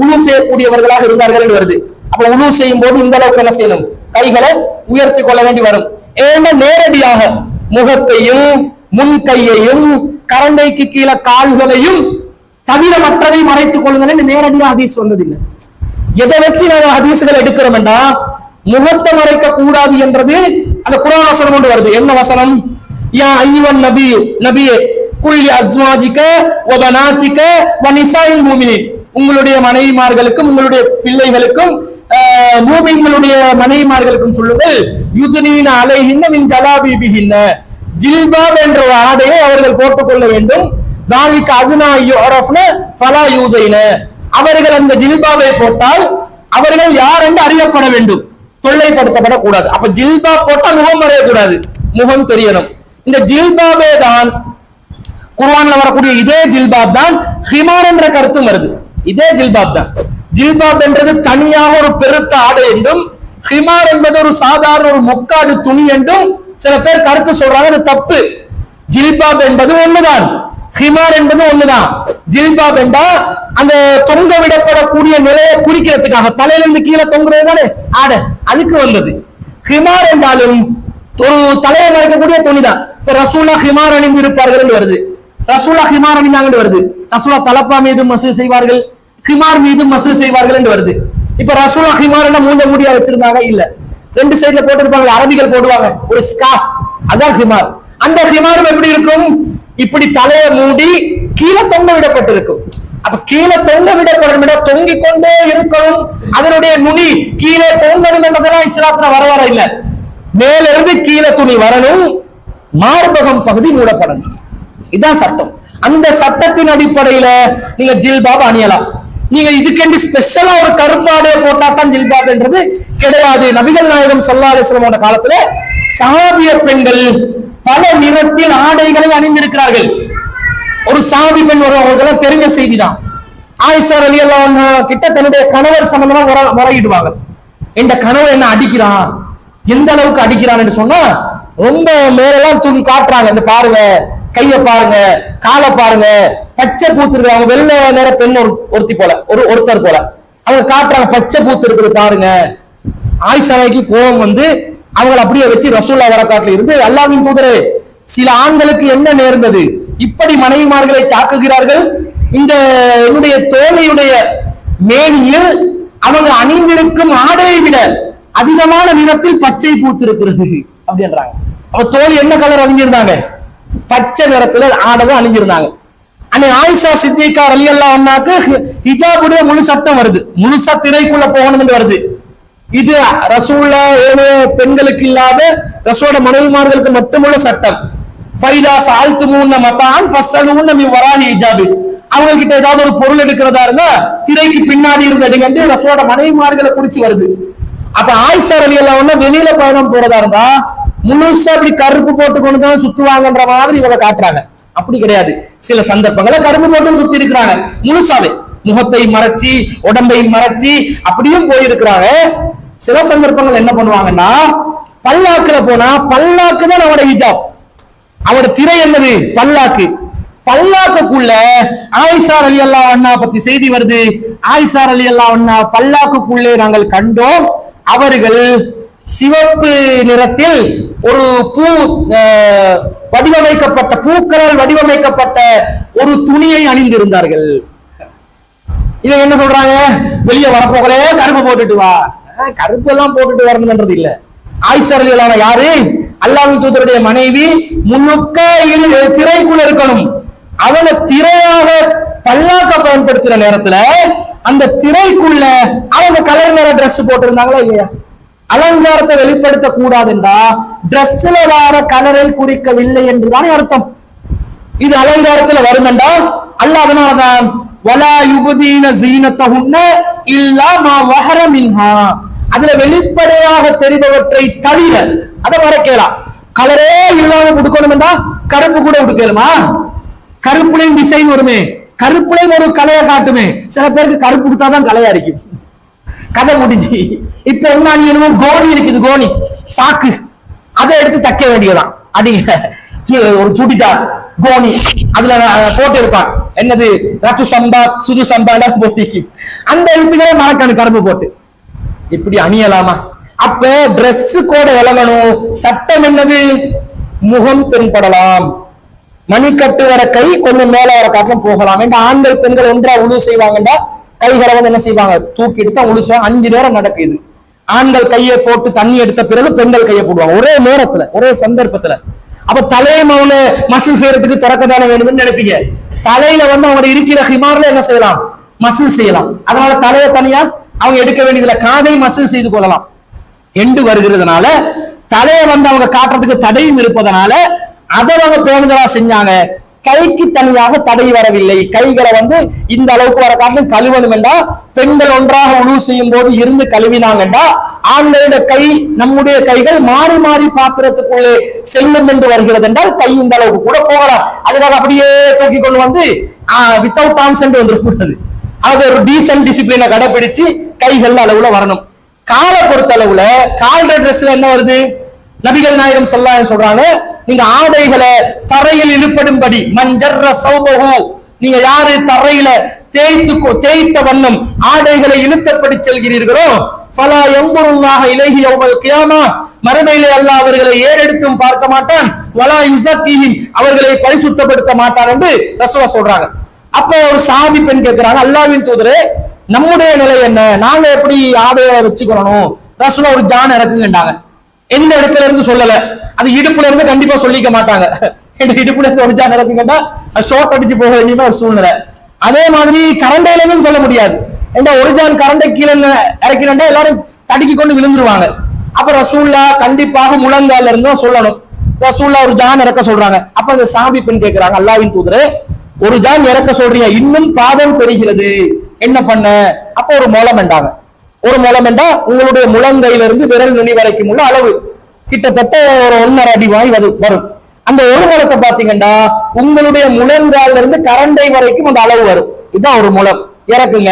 உழு செய்யக்கூடியவர்களாக இருந்தார்கள் என்று வருது. அப்ப உழு செய்யும் போது இந்த அளவுக்கு என்ன செய்யணும், கைகளை உயர்த்தி கொள்ள வேண்டி வரும். ஏன்னா நேரடியாக முகத்தையும் முன் கையையும் கரண்டைக்கு கீழே கால்களையும் தவிர மற்றதை மறைத்துக் கொள்ளுங்கள் நேரடியாக ஹதீஸ் வந்ததில்லை. எதை வச்சு நாங்க ஹதீஸ்கள் எடுக்கிறோம் என்றா, முகத்தை மறைக்க கூடாது என்றது அந்த குர்ஆன் வசனம் கொண்டு வருது. என்ன வசனம்? யா அய்யுவன் நபி நபியே குல் அஸ்வாஜிக வ பனாதிக வ நிசாஇல் முஃமினீன், உங்களுடைய மனைவிமார்களுக்கும் உங்களுடைய பிள்ளைகளுக்கும் மூமின்களுடைய மனைவிமார்களுக்கும் சொல்லுங்கள், யுத்னீன அலைஹின்ன மின் ஜலாபிபிஹின்ன, ஜில்பாப் என்ற ஆடையை அவர்கள் போட்டுக் கொள்ள வேண்டும். தாலிக அதுனா யுரஃப்ன ஃபலா யூதைன, அவர்கள் அந்த ஜில்பாபை போட்டால் அவர்கள் யார் என்று அறியப்பட வேண்டும், தொல்லைப்படுத்தப்படக்கூடாது. அப்ப ஜில்பாப் போட்டால் முகம் மறையக்கூடாது, முகம் தெரியணும். இந்த ஜில்பாபே தான் குர்ஆன்ல வரக்கூடிய இதே ஜில்பாப் தான் ஹிமார் என்ற கருத்தும் வருது. இதே ஜில்பாப் தான். ஜில்பாப் என்றது தனியாக ஒரு பெருத்த ஆடை என்றும், ஹிமார் என்பது ஒரு சாதாரண ஒரு முக்காடு துணி என்றும் சில பேர் கருத்து சொல்றாங்க. அது தப்பு. ஜில்பாப் என்பது ஒண்ணுதான், ஹிமார் என்பது ஒண்ணுதான். ஜில்பாப் என்றா அந்த தொங்க விடப்படக்கூடிய நிலையை குறிக்கிறதுக்காக தலையில இருந்து கீழே தொங்குறது தானே ஆடை, அதுக்கு வந்தது. ஹிமார் என்றாலும் ஒரு தலையை மறைக்கக்கூடிய துணிதான். இப்ப ரசூலா ஹிமார் அணிந்து இருப்பார்கள் என்று வருது, ரசூலா ஹிமார் அணிந்தாங்க வருது. ரசூலா தலப்பா மீது மசூ செய்வார்கள், ஹிமார் மீது மசூ செய்வார்கள் என்று வருது. இப்ப ரசூலா ஹிமார் மூஞ்ச மூடியா வச்சிருந்தாங்க இல்ல, ரெண்டு சைடுல போட்டிருப்பாங்க, அரபிகள் போடுவாங்க ஒரு ஸ்கார்ஃப், அதான் ஹிமார். அந்த ஹிமாரும் எப்படி இருக்கும், இப்படி தலையை மூடி கீழே தொங்க விடப்பட்டிருக்கும். அப்ப கீழே தொங்க விடப்படும் விட தொங்கிக் கொண்டே இருக்கணும், அதனுடைய நுனி கீழே தொங்கணும் என்பதெல்லாம் இஸ்லாத்துல வர இல்ல. மேல இருந்து கீழே துணி வரணும், மார்பகம் பகுதி மூடப்படணும், இதுதான் சட்டம். அந்த சட்டத்தின் அடிப்படையில நீங்க ஜில்பாப் அணியலாம். நீங்க இதுக்கென்று ஸ்பெஷலா ஒரு கருப்பாடை போட்டா தான் ஜில்பாப் என்றது கிடையாது. நபிகள் நாயகம் ஸல்லல்லாஹு அலைஹி வஸல்லம் காலத்துல சஹாபிய பெண்கள் பல நிறத்தில் ஆடைகளை அணிந்திருக்கிறார்கள். ஒரு சஹாபி பெண் அவர்களுக்கு தெரிஞ்ச செய்திதான். ஆயிஷா ரலியல்லாஹு அன்ஹா கிட்ட தன்னுடைய கணவர் சம்பந்தமா முறையிடுவாங்க. இந்த கணவர் என்ன அடிக்கிறான், எந்த அளவுக்கு அடிக்கிறான்னு சொன்னா ரொம்ப மேலெல்லாம் தூக்கி காட்டுறாங்க. இந்த பாருங்க, கைய பாருங்க, காலை பாருங்க, பச்சை பூத்து இருக்கு. அவங்க வெள்ளை நேர பெண் ஒருத்தி போல, ஒருத்தர் போல அவங்க காட்டுறாங்க, பச்சை பூத்து இருக்குது பாருங்க. ஆயிஷாவுக்கு கோபம் வந்து அவங்களை அப்படியே வச்சு ரசூல்லா வரக்காட்டுல இருந்து, அல்லாஹ்வின் தூதரே, சில ஆண்களுக்கு என்ன நேர்ந்தது, இப்படி மனைவிமார்களை தாக்குகிறார்கள், இந்த என்னுடைய தோழியுடைய மேனியில் அவங்க அணிந்திருக்கும் ஆடையை விட அதிகமான நிறத்தில் பச்சை பூத்து இருக்கிறது அப்படின்றாங்க. அவ தோழி என்ன கலர் அணிஞ்சிருந்தாங்க, பச்சை நிறத்துல ஆடை அணிஞ்சிருந்தாங்க. அன்னை ஆயிஷா சித்திகா ரலியல்லாஹு அன்ஹாக்கு ஹிஜாபுடைய முழு சட்டம் வருது, முழுசா திரைக்குள்ள போகணும் என்று வருது. இது ரசூலுல்லாஹ் ஏனைய பெண்களுக்கு இல்லாத ரசூலோட மனைவிமார்களுக்கு மட்டுமுள்ள சட்டம். ஃபைதா சஅல்துமூன மதான் ஃபஸ்அலூன மின் வராஇ ஹிஜாபி, அவங்க கிட்ட ஏதாவது ஒரு பொருள் எடுக்கிறதா இருந்தா திரைக்கு பின்னாடி இருந்து எடுங்க ரசூலோட மனைவிமார்களை குறிச்சு வருது. அப்ப ஆயிஷா ரலியல்லாஹு அன்ஹா வெளியில பயணம் போறதா இருந்தா முழுசா அப்படி கருப்பு போட்டு கொண்டு தான் சுத்துவாங்கன்ற மாதிரி இவங்க காட்டுறாங்க. அப்படி கிடையாது. சில சந்தர்ப்பங்களை கருப்பு போட்டு சுத்தி இருக்கிறாங்க, முழுசாவே முகத்தை மறைச்சி உடம்பை மறைச்சி அப்படியும் போயிருக்கிறாங்க. சில சந்தர்ப்பங்கள் என்ன பண்ணுவாங்கன்னா, பல்லாக்குல போனா பல்லாக்கு தான் அவட ஹிஜாப், அவட திரை என்னது பல்லாக்கு. பல்லாக்குக்குள்ள ஆயிஷா ரலியல்லாஹு அன்ஹா பத்தி செய்தி வருது. ஆயிஷா ரலியல்லாஹு அன்ஹா பல்லாக்குக்குள்ளே நாங்கள் கண்டோம், அவர்கள் சிவப்பு நிறத்தில் ஒரு பூ வடிவமைக்கப்பட்ட, பூக்களால் வடிவமைக்கப்பட்ட ஒரு துணியை அணிந்திருந்தார்கள். இவங்க என்ன சொல்றாங்க, வெளியே வரப்போகலே கருப்பு போட்டுட்டு வா. கருப்பு எல்லாம் போட்டுட்டு வரணும்ன்றது இல்ல. ஆயிஷா ரலியல்லாஹு அன்ஹா யாரு? அல்லாஹ்வின் தூதருடைய மனைவி. முழுக்க திரைக்குள்ள இருக்கணும். அவனை திரையாக பல்லாக்க பயன்படுத்துற நேரத்துல அந்த திரைக்குள்ள அவங்க கலர் நிற டிரெஸ் போட்டிருந்தாங்களா இல்லையா? அலங்காரத்தை வெளிப்படுத்த கூடாதுன்றா டிரெஸ்ல வர கலரை குறிக்கவில்லை என்றுதானே அர்த்தம். இது அலங்காரத்துல வருமெண்டா அல்லாஹ் அதனாலதான் வலா யுபதீன ஸீனத்தஹுன்ன இல்லா மா வஹர மின்ஹா, அதுல வெளிப்படையாக தெரிபவற்றை தவிர அதை மறைக்கலாம். கலரே இல்லாம உடுக்கணும்டா கருப்பு கூட உடுக்கலுமா? கருப்புலையும் டிசைன் வருமே, கருப்புலையும் ஒரு கலையை காட்டுமே. சில பேருக்கு கருப்பு கொடுத்தாதான் கலையா இருக்கு. கதை முடிஞ்சு. இப்ப என்ன கோணி இருக்குது, கோணி சாக்கு, அதை எடுத்து தைக்க வேண்டியதான். அடிங்க ஒரு சுடிதார் கோணி அதுல போட்டு இருப்பான், என்னது ரத்து சம்பா சுது சம்பா போட்டி, அந்த எழுத்துக்களே மறக்கணும் கரும்பு போட்டு. இப்படி அணியலாமா? அப்ப டிரெஸ் கோட விளங்கணும். சட்டம் என்னது? முகம் தென்படலாம், மணிக்கட்டு வர கை கொஞ்சம் மேல வர காட்டிலும் போகலாம். ஆண்கள் பெண்கள் ஒன்றா உழு செய்வாங்கடா கைகளை வந்து என்ன செய்வாங்க, தூக்கி எடுத்தா உழு செய்வாங்க. 5 நேரம் நடக்குது. ஆண்கள் கையை போட்டு தண்ணி எடுத்த பிறகு பெண்கள் கையை போடுவாங்க ஒரே நேரத்துல ஒரே சந்தர்ப்பத்துல. அப்ப தலைமவுல மசூல் செய்யறதுக்கு தொடக்கத்தான வேணும்னு நினைப்பீங்க. தலையில வந்து அவங்க இருக்கிற ஹிமார்ல என்ன செய்யலாம், மசூல் செய்யலாம். அதனால தலையை தனியா அவங்க எடுக்க வேண்டியதுல காதை மசூல் செய்து கொள்ளலாம். எண்டு வருகிறதுனால தலையை வந்து அவங்க காட்டுறதுக்கு தடையும் இருப்பதனால அதை அவங்க பேணுதலா செஞ்சாங்க. கைக்கு தனியாக தடை வரவில்லை. கைகளை வந்து இந்த அளவுக்கு வர காட்டிலும் கழுவணும் என்றா பெண்கள் ஒன்றாக உணவு செய்யும் போது இருந்து கழுவினாங்கண்டா ஆண்களுடைய கை நம்முடைய கைகள் மாறி மாறி பாத்திரத்துக்குள்ளே செல்லும் என்று வருகிறது என்றால் கை இந்த அளவுக்கு கூட போகலாம். அதுக்காக அப்படியே தூக்கி கொண்டு வந்து வித்தவுட் ஆர்ம்ஸ் என்று வந்துடக்கூடாது. அது ஒரு டீசன்ட் டிசிப்ளினை கடைபிடிச்சு கைகள் அளவுல வரணும். காலை பொறுத்த அளவுல கால்ற ட்ரெஸ்ல என்ன வருது? நபிகள் நாயகம் ஸல்லல்லாஹு அலைஹி சொல்றாங்க, நீங்க ஆடைகளை தரையில் இழுப்படும்படி மன்ஜர்ர சௌபஹு, நீங்க யாரு தரையில தேய்த்த வண்ணம் ஆடைகளை இழுத்தப்படி செல்கிறீர்களோ ஃபலா யன்துருல்லாஹு இலைஹி யௌமல் கியாமா, மறுமையிலே அல்லாஹ் அவர்களை ஏறெடுத்தும் பார்க்க மாட்டான், வலா யுஸக்கீஹிம், அவர்களை பரிசுத்தப்படுத்த மாட்டான் என்று ரசூலுல்லாஹ் சொல்றாங்க. அப்ப ஒரு சஹாபி பெண் கேட்கிறாங்க, அல்லாஹ்வின் தூதரே நம்முடைய நிலை என்ன, நாங்க எப்படி ஆடையை வச்சுக்கணும்? ரசூலுல்லாஹ் ஒரு ஜான் இறக்குங்கண்டாங்க. எந்த இடத்துல இருந்து சொல்லல, அது இடுப்புல இருந்து கண்டிப்பா சொல்லிக்க மாட்டாங்க. இடுப்புல இருந்து ஒரு ஜான் இறக்குங்கண்டா ஷார்ட் அடிச்சு போக வேண்டிய ஒரு சூழ்நிலை. அதே மாதிரி கரண்டையில இருந்து சொல்ல முடியாது. ஏன்னா ஒரு ஜான் கரண்டை கீழே இறக்கிறா எல்லாரும் தடுக்கி கொண்டு விழுந்துருவாங்க. அப்ப ரசூலுல்லாஹ் கண்டிப்பாக முழங்கால இருந்து சொல்லணும். ரசூலுல்லாஹ் ஒரு ஜான் இறக்க சொல்றாங்க. அப்ப அந்த சஹாபி பெண் கேட்கிறாங்க, அல்லாஹ்வின் தூதரே ஒரு ஜான் இறக்க சொல்றீங்க, இன்னும் பாதம் தெரிகிறது, என்ன பண்ண? அப்ப ஒரு முளம் என்றாங்க. ஒரு முளம் என்றா உங்களுடைய முழங்கையில இருந்து விரல் நுனி வரைக்கும் உள்ள அளவு கிட்டத்தட்ட ஒரு 1.5 அடி வாய் வரும். அந்த ஒரு முளத்தை பாத்தீங்கன்னா உங்களுடைய முழங்கால இருந்து கரண்டை வரைக்கும் அந்த அளவு வரும். இதுதான் ஒரு முளம். இறக்குங்க.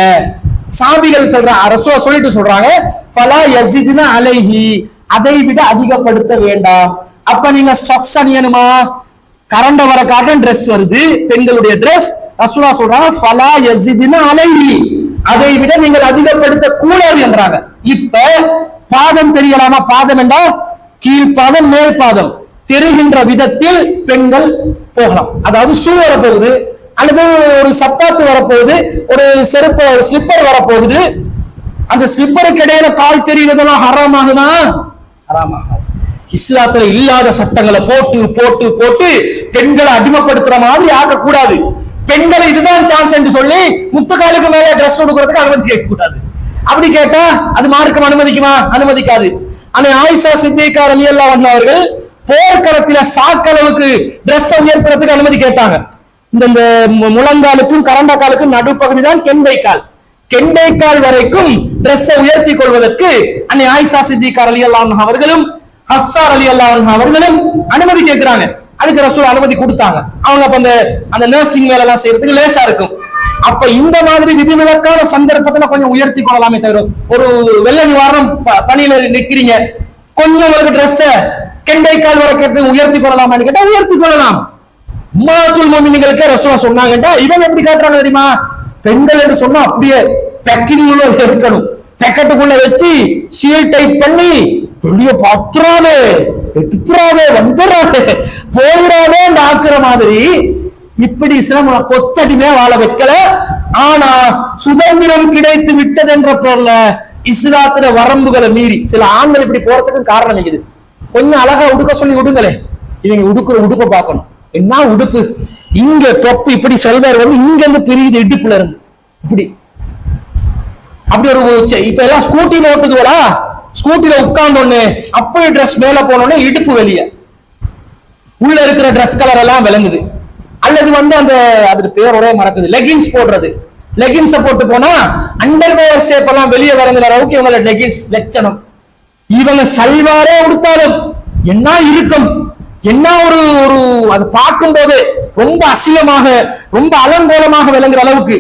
சாபிகள் சொல்றாங்க, ரசூலுல்லாஹ் சொல்லிட்டு சொல்றாங்க, ஃபலா யஸிதுன அலைஹி, அதை விட அதிகப்படுத்த வேண்டாம். அப்ப நீங்க சாக்ஸ் அணியணுமா? கரண்ட வர காட்டன் டிரெஸ் வருது, பெண்களுடைய டிரெஸ். ரசூலுல்லாஹ் சொல்றாங்க ஃபலா யஸிதுன அலைஹி, அதை விட நீங்கள் அதிகப்படுத்த கூடாது என்றாங்க. இப்ப பாதம் தெரியலாமா? பாதம் என்றா கீழ்பாதம் மேல் பாதம் தெரிகின்ற விதத்தில் பெண்கள் போகலாம். அதாவது ஷூ வரப்போகுது, அல்லது ஒரு சப்பாத்து வரப்போகுது, ஒரு செருப்பு ஸ்லிப்பர் வரப்போகுது, அந்த ஸ்லிப்பருக்கு இடையில கால் தெரிவதெல்லாம் ஹராமாகுமா? ஹராமாகாது. இஸ்லாத்துல இல்லாத சட்டங்களை போட்டு போட்டு போட்டு பெண்களை அடிமைப்படுத்துற மாதிரி ஆக்கக்கூடாது. பெண்களை இதுதான் சான்ஸ் என்று சொல்லி முத்துக்காலுக்கு மேல டிரெஸ் கொடுக்கறதுக்கு அனுமதி கேட்க கூடாது. அப்படி கேட்டா அது மார்க்கம் அனுமதிக்குமா? அனுமதிக்காது. ஆனா ஆயிஷா சித்திகா ரலியல்லாஹு அன்ஹா அவர்கள் போர்க்களத்தில சாக்களவுக்கு டிரெஸ் உயர்த்துறதுக்கு அனுமதி கேட்டாங்க. இந்த முழங்காலுக்கும் கரண்டக்காலுக்கும் நடுப்பகுதி தான் கெண்டைக்கால், கெண்டைக்கால் வரைக்கும் டிரெஸ் உயர்த்தி கொள்வதற்கு அன்னை ஆயிஷா சித்திகா ரலியல்லாஹு அன்ஹா அவர்களும் ஹஃப்ஸா ரலியல்லாஹு அன்ஹா அவர்களும் அனுமதி கேட்கிறாங்க. அதுக்கு ரசூல் அனுமதி கொடுத்தாங்க. அவங்க அப்ப அந்த நர்சிங் வேலை எல்லாம் செய்யறதுக்கு லேசா இருக்கும். அப்ப இந்த மாதிரி விதிவிலக்கான சந்தர்ப்பத்துல கொஞ்சம் உயர்த்தி கொள்ளலாமே தவிர, ஒரு வெள்ள நிவாரணம் பணியில நிக்கிறீங்க, கொஞ்சம் உங்களுக்கு ட்ரெஸ் கெண்டைக்கால் வரைக்கும் உயர்த்தி கொள்ளலாமான்னு கேட்டா உயர்த்தி கொள்ளலாம். உம்மத்துல் முஃமினீன்களுக்கு ரசூலுல்லாஹ் சொன்னாங்கடா, இவங்க எப்படி காட்டுறாங்க தெரியுமா? பெண்கள் என்று சொன்னா அப்படியே பேக்கிங் உள்ள இருக்கணும், பேக்கெட்டுக்குள்ள வச்சு சீல் டைப் பண்ணி வெளிய பத்துறாவே எடுத்துறாவே வந்துடுறாவே போயிடாவே ஆக்குற மாதிரி இப்படி இஸ்லாம் கொத்தடிமையா வாழ வைக்கல. ஆனா சுதந்திரம் கிடைத்து விட்டது என்ற பேர்ல இஸ்லாத்துல வரம்புகளை மீறி சில ஆண்கள் இப்படி போறதுக்கு காரணம் இருக்குது. கொஞ்சம் அழகா உடுக்க சொல்லி விடுங்களே, இவங்க உடுக்குற உடுப்பை பார்க்கணும். என்ன உடுப்பு, இங்க தொப்பு இப்படி செல்வார் வந்து இங்க இருந்து பிரியுது இடுப்புல இருந்து இப்படி அப்படி ஒரு இப்ப எல்லாம் ஸ்கூட்டில ஓட்டுதுவா, ஸ்கூட்டில உட்கார்ந்தோன்னு அப்படி ட்ரெஸ் மேல போனோடனே இடுப்பு வெளியே, உள்ள இருக்கிற ட்ரெஸ் கலர் எல்லாம் விளங்குது. அல்லது வந்து அந்த அதுக்கு பேர் ஒரே மறக்குது, லெகின்ஸ் போடுறது. லெகின்ஸ போட்டு போனா அண்டர்வேர் ஷேப் எல்லாம் வெளியே வரங்கிற அளவுக்கு இவங்க லெகின்ஸ் லட்சணம். இவங்க சல்வாரே உடுத்தாலும் என்ன இருக்கும், என்ன ஒரு ஒரு அது பார்க்கும் போது ரொம்ப அசிங்கமாக ரொம்ப அலங்கோலமாக விளங்குற அளவுக்கு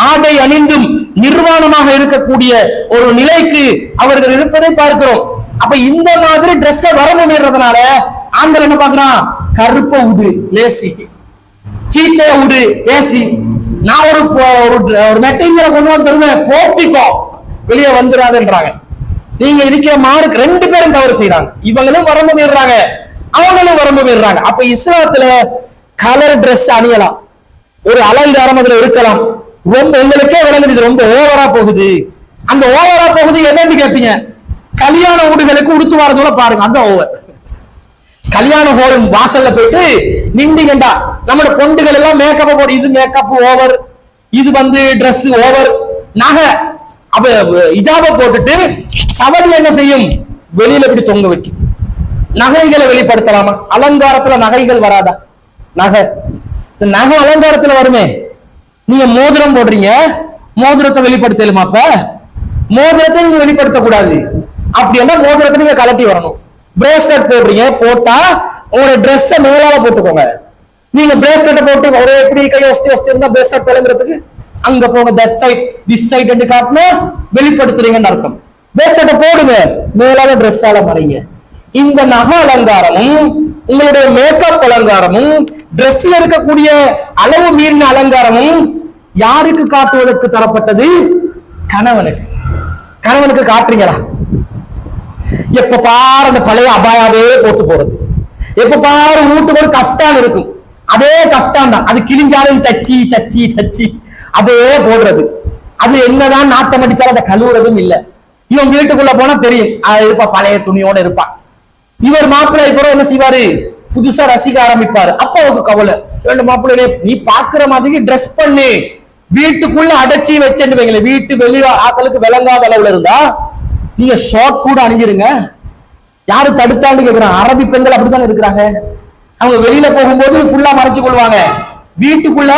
ஆடை அணிந்தும் நிர்வாணமாக இருக்கக்கூடிய ஒரு நிலைக்கு அவர்கள் இருப்பதை பார்க்கிறோம். அப்ப இந்த மாதிரி ட்ரெஸ் வர முன்னேறதுனால ஆண்கள் என்ன பாக்குறான், கருப்ப உடு லேசி, சீத்தைய உடு லேசி, நான் ஒரு மெட்டீரியலை கொண்டு வந்து தருவேன் போட்டிக்கோ வெளியே வந்துடாதுன்றாங்க. நீங்க இருக்கிற மார்க் ரெண்டு பேரும் தவறு செய்யறாங்க. இவங்களும் வரம்பு மீறாங்க, அவங்களும் வரம்பு மீறாங்க. அப்ப இஸ்லாத்துல கலர் ட்ரெஸ் அணியலாம், ஒரு அலங்காரம் அதுல இருக்கலாம். ரொம்ப உங்களுக்கே விளங்குது இது ரொம்ப ஓவரா போகுது. அந்த ஓவரா போகுது எதுன்னு கேட்பீங்க, கல்யாண வீடுகளுக்கு உடுத்து வரதோட பாருங்க, அந்த ஓவர். கல்யாண ஹோல் வாசல்ல போயிட்டு நின்றீங்கடா, நம்ம பொண்டுகள் எல்லாம் மேக்கப் போடு, இது மேக்கப் ஓவர், இது வந்து ட்ரெஸ் ஓவர், நகை அப்ப இஜாப போட்டுட்டு சவடி என்ன செய்யும், வெளியில இப்படி தொங்க வைக்கும். நகைகளை வெளிப்படுத்தலாமா? அலங்காரத்துல நகைகள் வராதா? நகை நகை அலங்காரத்துல வருமே. நீங்க மோதிரம் போடுறீங்க, மோதிரத்தை வெளிப்படுத்தலுமா? அப்ப மோதிரத்தை நீங்க வெளிப்படுத்த கூடாது. அப்படி என்ன மோதிரத்தை நீங்க கலட்டி வரணும். பிரேஸ்லெட் போடுறீங்க, போட்டா உங்களோட ட்ரெஸ் மேலால போட்டுக்கோங்க. நீங்க பிரேஸ்லெட் போட்டு ஒரே எப்படி கை வசதி இருந்தா பிரேஸ்லெட் விளங்குறதுக்கு அங்க போங்க, தட் சைட் திஸ் சைட் என்று காட்டினா வெளிப்படுத்துறீங்கன்னு அர்த்தம். பிரேஸ்லெட் போடுங்க, மேலால ட்ரெஸ்ஸால மறைங்க. இந்த நகை அலங்காரமும் உங்களுடைய மேக்கப் அலங்காரமும் டிரெஸ்ல இருக்கக்கூடிய அளவு மீறின அலங்காரமும் யாருக்கு காட்டுவதற்கு தரப்பட்டது? கணவனுக்கு. கணவனுக்கு காட்டுறீங்களா? எப்ப பாரு அந்த பழைய அபாயாவே போட்டு போறது, எப்ப பாரு வீட்டுக்கு ஒரு கஃப்தான் இருக்கும், அதே கஃப்தான் தான், அது கிழிஞ்சாலும் தச்சி தச்சி தச்சி அதே போடுறது. அது என்னதான் நாட்டம் அடிச்சாலும் அதை கழுவுறதும் இல்லை. இவன் வீட்டுக்குள்ள போனா தெரியும், அது இருப்பா பழைய துணியோட இருப்பான். இவர் மாப்பிள்ளை இப்போ என்ன செய்வாரு, புதுசா ரசிக்க ஆரம்பிப்பாரு. அப்ப அவருக்கு கவலை, ரெண்டு மாப்பிள்ளை நீ பாக்குற மாதிரி ட்ரெஸ் பண்ணு, வீட்டுக்குள்ள அடைச்சி வச்சுட்டு வைங்களேன், வீட்டு வெளியே ஆக்களுக்கு விளங்காத அளவுல இருந்தா நீங்க ஷார்ட் கூட அணிஞ்சிருங்க. யாரு தடுத்தான்னு கேக்குறாங்க. அரபி பெண்கள் அப்படித்தானே இருக்கிறாங்க. அவங்க வெளியில போகும்போது ஃபுல்லா மறைச்சு கொள்வாங்க. வீட்டுக்குள்ள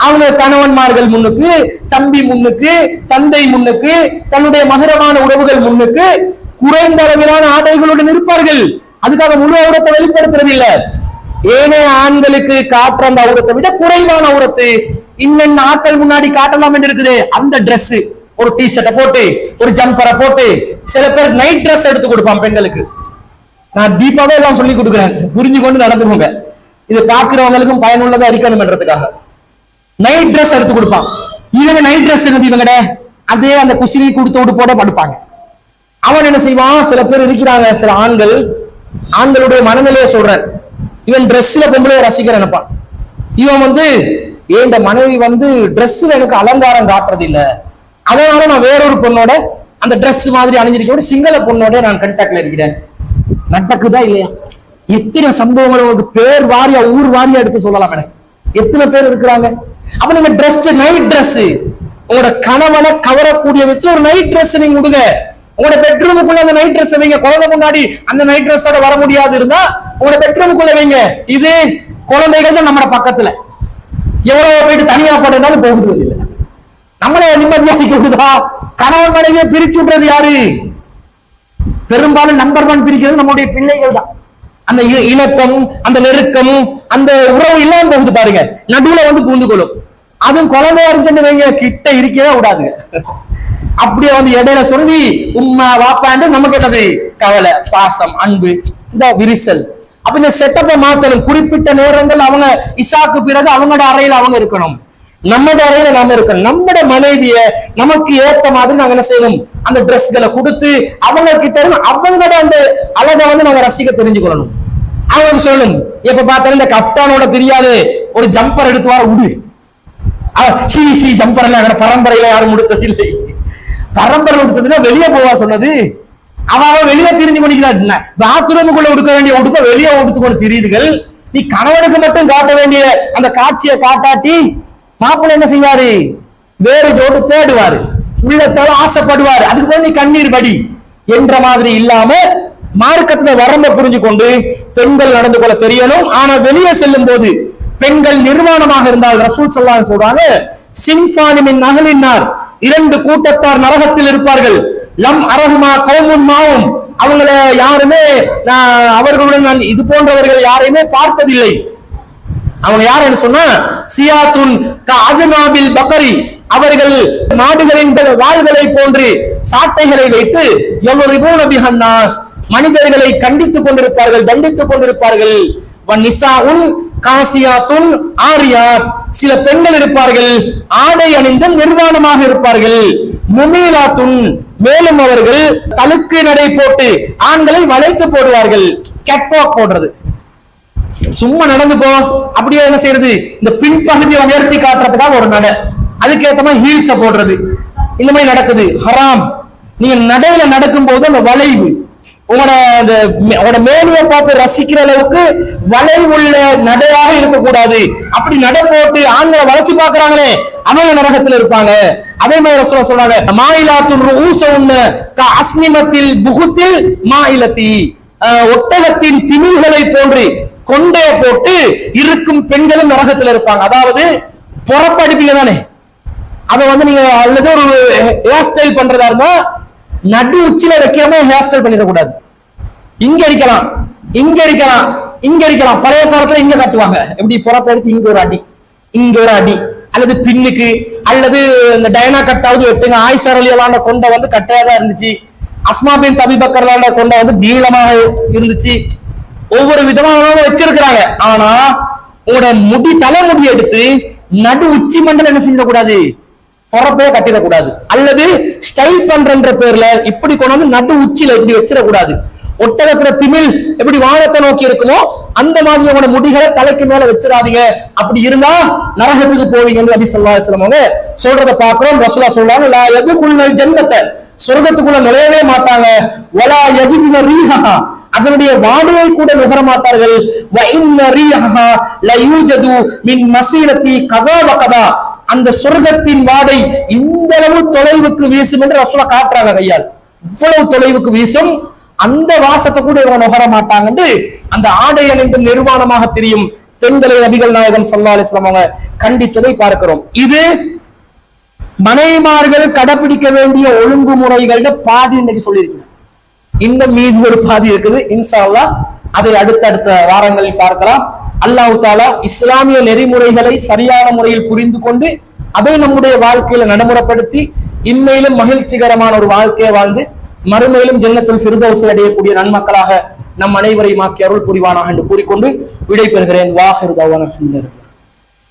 அவங்க கணவன்மார்கள் முன்னுக்கு, தம்பி முன்னுக்கு, தந்தை முன்னுக்கு, தன்னுடைய மகரமான உறவுகள் முன்னுக்கு குறைந்த அளவிலான ஆடைகளுடன் இருப்பார்கள். அதுக்காக முழு அவுரத்தை வெளிப்படுத்துறது இல்ல. ஏனைய ஆண்களுக்கு காட்டுற அந்த அவுரத்தை விட குறைவான அவுரத்து இன்னென்ன ஆட்கள் முன்னாடி காட்டலாம் என்று இருக்குது. அந்த டிரெஸ், ஒரு டி ஷர்ட்டை போட்டு ஒரு ஜம்பரை போட்டு, சில பேர் நைட் ட்ரெஸ் எடுத்து கொடுப்பான் பெண்களுக்கு. நான் டீப்பாவே எல்லாம் சொல்லி கொடுக்குறேன், புரிஞ்சு கொண்டு நடந்துக்கோங்க. இது பாக்குறவங்களுக்கும் பயனுள்ளதா இருக்கணும் என்றதுக்காக நைட் ட்ரெஸ் எடுத்து கொடுப்பான். இவங்க நைட் ட்ரெஸ் என்னது, இவங்கட அதே அந்த குசினி கொடுத்து உடுப்போட படுப்பாங்க. அவன் என்ன செய்வான், சில பேர் இருக்கிறாங்க, சில ஆண்களுடைய மனநிலையை சொல்றேன், இவன் ட்ரெஸ்ல பொம்பளைய ரசிக்கிற நினைப்பான். இவன் வந்து என் மனைவி வந்து ட்ரெஸ்ல எனக்கு அலங்காரம் காட்டுறது இல்ல, அதனால நான் வேறொரு பொண்ணோட அந்த ட்ரெஸ் மாதிரி அணிஞ்சிருக்க சிங்கள பொண்ணோட நான் கண்டாக்ட்ல இருக்கிறேன். நடக்குதா இல்லையா? எத்தனை சம்பவங்கள் உங்களுக்கு பேர் வாரியா ஊர் வாரியா எடுத்து சொல்லலாம் எனக்கு. எத்தனை பேர் இருக்கிறாங்க. அப்ப நீங்க ட்ரெஸ், நைட் ட்ரெஸ், உங்களோட கணவனை கவரக்கூடிய வச்சு ஒரு நைட் ட்ரெஸ் நீங்க விடுங்க. உங்களோட பெட்ரூமுக்குள்ள அந்த நைட் ட்ரெஸ் வைங்க. குழந்தை முன்னாடி அந்த நைட் ட்ரெஸ்ஸோட வர முடியாது இருந்தா உங்களோட பெட்ரூமுக்குள்ள வைங்க. இது குழந்தைகள் தான் நம்ம பக்கத்துல, எவ்வளவு போயிட்டு தனியா போட்டனாலும் போகுது இல்லை. நம்மளே நிம்மதியாக்கி விடுதா? கணவன் மனைவியை பிரிச்சு விடுறது யாரு? பெரும்பாலும் நம்பர் 1 பிரிக்கிறது நம்முடைய பிள்ளைகள் தான். அந்த இணக்கம், அந்த நெருக்கம், அந்த உறவு இல்லாம போகுது பாருங்க, நடுவுல வந்து பூந்து கொள்ளும். அதுவும் குழந்தையா இருந்துன்னு வைங்க, கிட்ட இருக்கவே விடாதுங்க. அப்படியே வந்து இடையில சொல்லி உம்மா வாப்பாண்டு நம்ம கேட்டது கவலை, பாசம், அன்பு, இந்த விரிசல். அப்ப இந்த செட்டப்பை மாத்தணும். குறிப்பிட்ட நேரங்கள் அவங்க இசாக்கு பிறகு அவங்களோட அறையில அவங்க இருக்கணும், நம்மட அறையில நாம இருக்கணும். நம்மட மனைவிய நமக்கு ஏத்த மாதிரி நாங்க என்ன செய்யணும், அந்த டிரெஸ்களை கொடுத்து அவங்க கிட்ட அவங்களோட அந்த அழகை வந்து நாங்க ரசிக்க தெரிஞ்சுக்கொள்ளணும். அவங்க சொல்லணும் எப்ப பார்த்தாலும் இந்த கஃப்டானோட தெரியாது ஒரு ஜம்பர் எடுத்து வர உடு. ஜம்பர் எல்லாம் பரம்பரையில யாரும் உடுத்ததில்லை. பரம்பரை உடுத்ததுன்னா வெளியே போவா சொன்னது. அவன் வெளியே திரிஞ்சு கொண்டிருக்கிறான். பாத்ரூமுக்குள்ள உடுக்க வேண்டிய உடுப்ப வெளியே உடுத்து கொண்டு திரியுதுகள். நீ கணவனுக்கு மட்டும் காட்ட வேண்டிய அந்த காட்சியை காட்டாட்டி மாப்பிள்ளை என்ன செய்வாரு? வேறு ஜோடு தேடுவாரு, உள்ளத்தால ஆசைப்படுவாரு. அதுக்கு போய் நீ கண்ணீர் படி என்ற மாதிரி இல்லாம மார்க்கத்துல வரம்ப புரிஞ்சு கொண்டு பெண்கள் நடந்து கொள்ள தெரியணும். ஆனா வெளியே செல்லும் போது பெண்கள் நிர்வாணமாக இருந்தால் ரசூல் ஸல்லல்லாஹு அலைஹி வஸல்லம் சொல்றாங்க, சின்ஃபானி மின் அஹ்லின்னார், இரண்டு கூட்டத்தார் நரகத்தில் இருப்பார்கள். லம் அரஹுமா கௌமுன் மாவும், அவங்கள யாருமே அவர்களுடன் நான் இது போன்றவர்கள் யாரையுமே பார்த்ததில்லை. அவங்க யாருன்னு சொன்னா சியாத்துன் கஅத்னாபில் பக்கரி, அவர்கள் மாடுகளின் வாள்களை போன்று சாட்டைகளை வைத்து யதுரிபூன பிஹன்னாஸ், மனிதர்களை கண்டித்துக் கொண்டிருப்பார்கள், தண்டித்துக் கொண்டிருப்பார்கள். வன்னிசாஉன் காசியாத்துன் ஆரியாத், சில பெண்கள் இருப்பார்கள் ஆடை அணிந்தும் நிர்வாணமாக இருப்பார்கள். முமீலாத்துன், மேலும் அவர்கள் தலுக்கு நடை போட்டு ஆண்களை வளைத்து போடுவார்கள். கேட்வாக் போடுறது, சும்மா நடந்து போ அப்படியே என்ன செய்யறது, இந்த பின்பகுதியை உயர்த்தி காட்டுறதுக்காக ஒரு நடை, அதுக்கேற்ற மாதிரி ஹீல்ஸ போடுறது, இந்த மாதிரி நடக்குது. ஹராம். நீங்க நடையில நடக்கும் போது அந்த வளைவு உங்களோட மேனியை பார்த்து ரசிக்கிற அளவுக்கு வளைவுள்ள நடையாக இருக்கக்கூடாது. அப்படி நடை போட்டு ஆண்களை வளைச்சு பாக்குறாங்களே அவங்க நரகத்தில் இருப்பாங்க. அதே மாதிரி ரசூலுல்லாஹ் சொல்றாங்க, மாயிலாத்துன் ரூஸுன் கஅஸ்னிமத்தில் புகுத்தில் மாயிலத்தி, ஒட்டகத்தின் திமில்களை போன்று கொண்டே போட்டு இருக்கும் பெண்களும் நரகத்தில் இருப்பாங்க. அதாவது புறப்படுப்பீங்க தானே, அதை நீங்க அல்லது ஒரு ஹேர் ஸ்டைல் பண்றதா இருந்தா நடு உச்சில வைக்கிறமா ஹேர் ஸ்டைல் பண்ணிடக்கூடாது. இங்க அடிக்கலாம், இங்க அடிக்கலாம், இங்க அடிக்கலாம். பழைய காலத்துல இங்க கட்டுவாங்க, எப்படி புறப்படுத்தி இங்க ஒரு அடி, இங்க ஒரு அடி, அல்லது பின்னுக்கு, அல்லது இந்த டயனா கட்டாவது வெட்டுங்க. ஆயிஷா ரலியல்லாஹு அன்ஹா கொண்ட கட்டையாதான் இருந்துச்சு. அஸ்மா பின் அபீ பக்கர் கொண்ட நீளமாக இருந்துச்சு. ஒவ்வொரு விதமாக வச்சிருக்கிறாங்க. ஆனா உங்களோட தலைமுடி எடுத்து நடு உச்சி மண்டலம் என்ன செஞ்சிடக்கூடாது, பொறப்பே கட்டிடக்கூடாது. அல்லது ஸ்டைல் பண்ற பேர்ல இப்படி கொண்டாந்து நடு உச்சியில இப்படி வச்சிடக்கூடாது. ஒட்டகத்துல திமில் எப்படி வானத்தை நோக்கி இருக்குமோ அந்த மாதிரி உங்களோட முடிகளை தலைக்கு மேல வச்சிடாதீங்க. அப்படி இருந்தா நரகத்துக்கு போவீங்கன்னு நபி ஸல்லல்லாஹு அலைஹி வஸல்லம் சொல்றத பாக்குறோம். ரசூலுல்லாஹ் சொல்றாங்க, லா யதுகுல் ஜன்னத, சொர்க்கத்துக்குள்ள நுழையவே மாட்டாங்க. வலா யஜிதுன ரீஹஹா, அதனுடைய வாடையை கூட நுகர மாட்டார்கள். வ இன்ன ரீஹஹா லயூஜது மின் மஸீரத்தி கதா வ கதா, அந்த சொர்க்கத்தின் வாடை இந்த அளவு தொலைவுக்கு வீசும் என்று ரசூலுல்லாஹ் காட்டுறாங்க கையால். இவ்வளவு தொலைவுக்கு வீசும், அந்த வாசத்தை கூட இவங்க நுகர மாட்டாங்க. அந்த ஆடை அணிந்து நிர்வாணமாக தெரியும் பெண்களை நபிகள் நாயகம் ஸல்லல்லாஹு அலைஹி வஸல்லம் கண்டித்ததை பார்க்கிறோம். இது மனைவிமார்கள் கடைபிடிக்க வேண்டிய ஒழுங்குமுறைகள பாதி இன்னைக்கு சொல்லியிருக்கிறேன். இன்னும் மீதி ஒரு பாதி இருக்குது. இன்ஷா அல்லாஹ் அதை அடுத்தடுத்த வாரங்களில் பார்க்கலாம். அல்லாஹ் தஆலா இஸ்லாமிய நெறிமுறைகளை சரியான முறையில் புரிந்து கொண்டு அதை நம்முடைய வாழ்க்கையில நடைமுறைப்படுத்தி இம்மையிலும் மகிழ்ச்சிகரமான ஒரு வாழ்க்கையை வாழ்ந்து மறுமையிலும் ஜன்னத்துல் ஃபிர்தௌஸை அடையக்கூடிய நன்மக்களாக நம் அனைவரையும் ஆக்கி அருள் புரிவானாக என்று கூறிக்கொண்டு விடை பெறுகிறேன். வாஹிர் தஅவானா.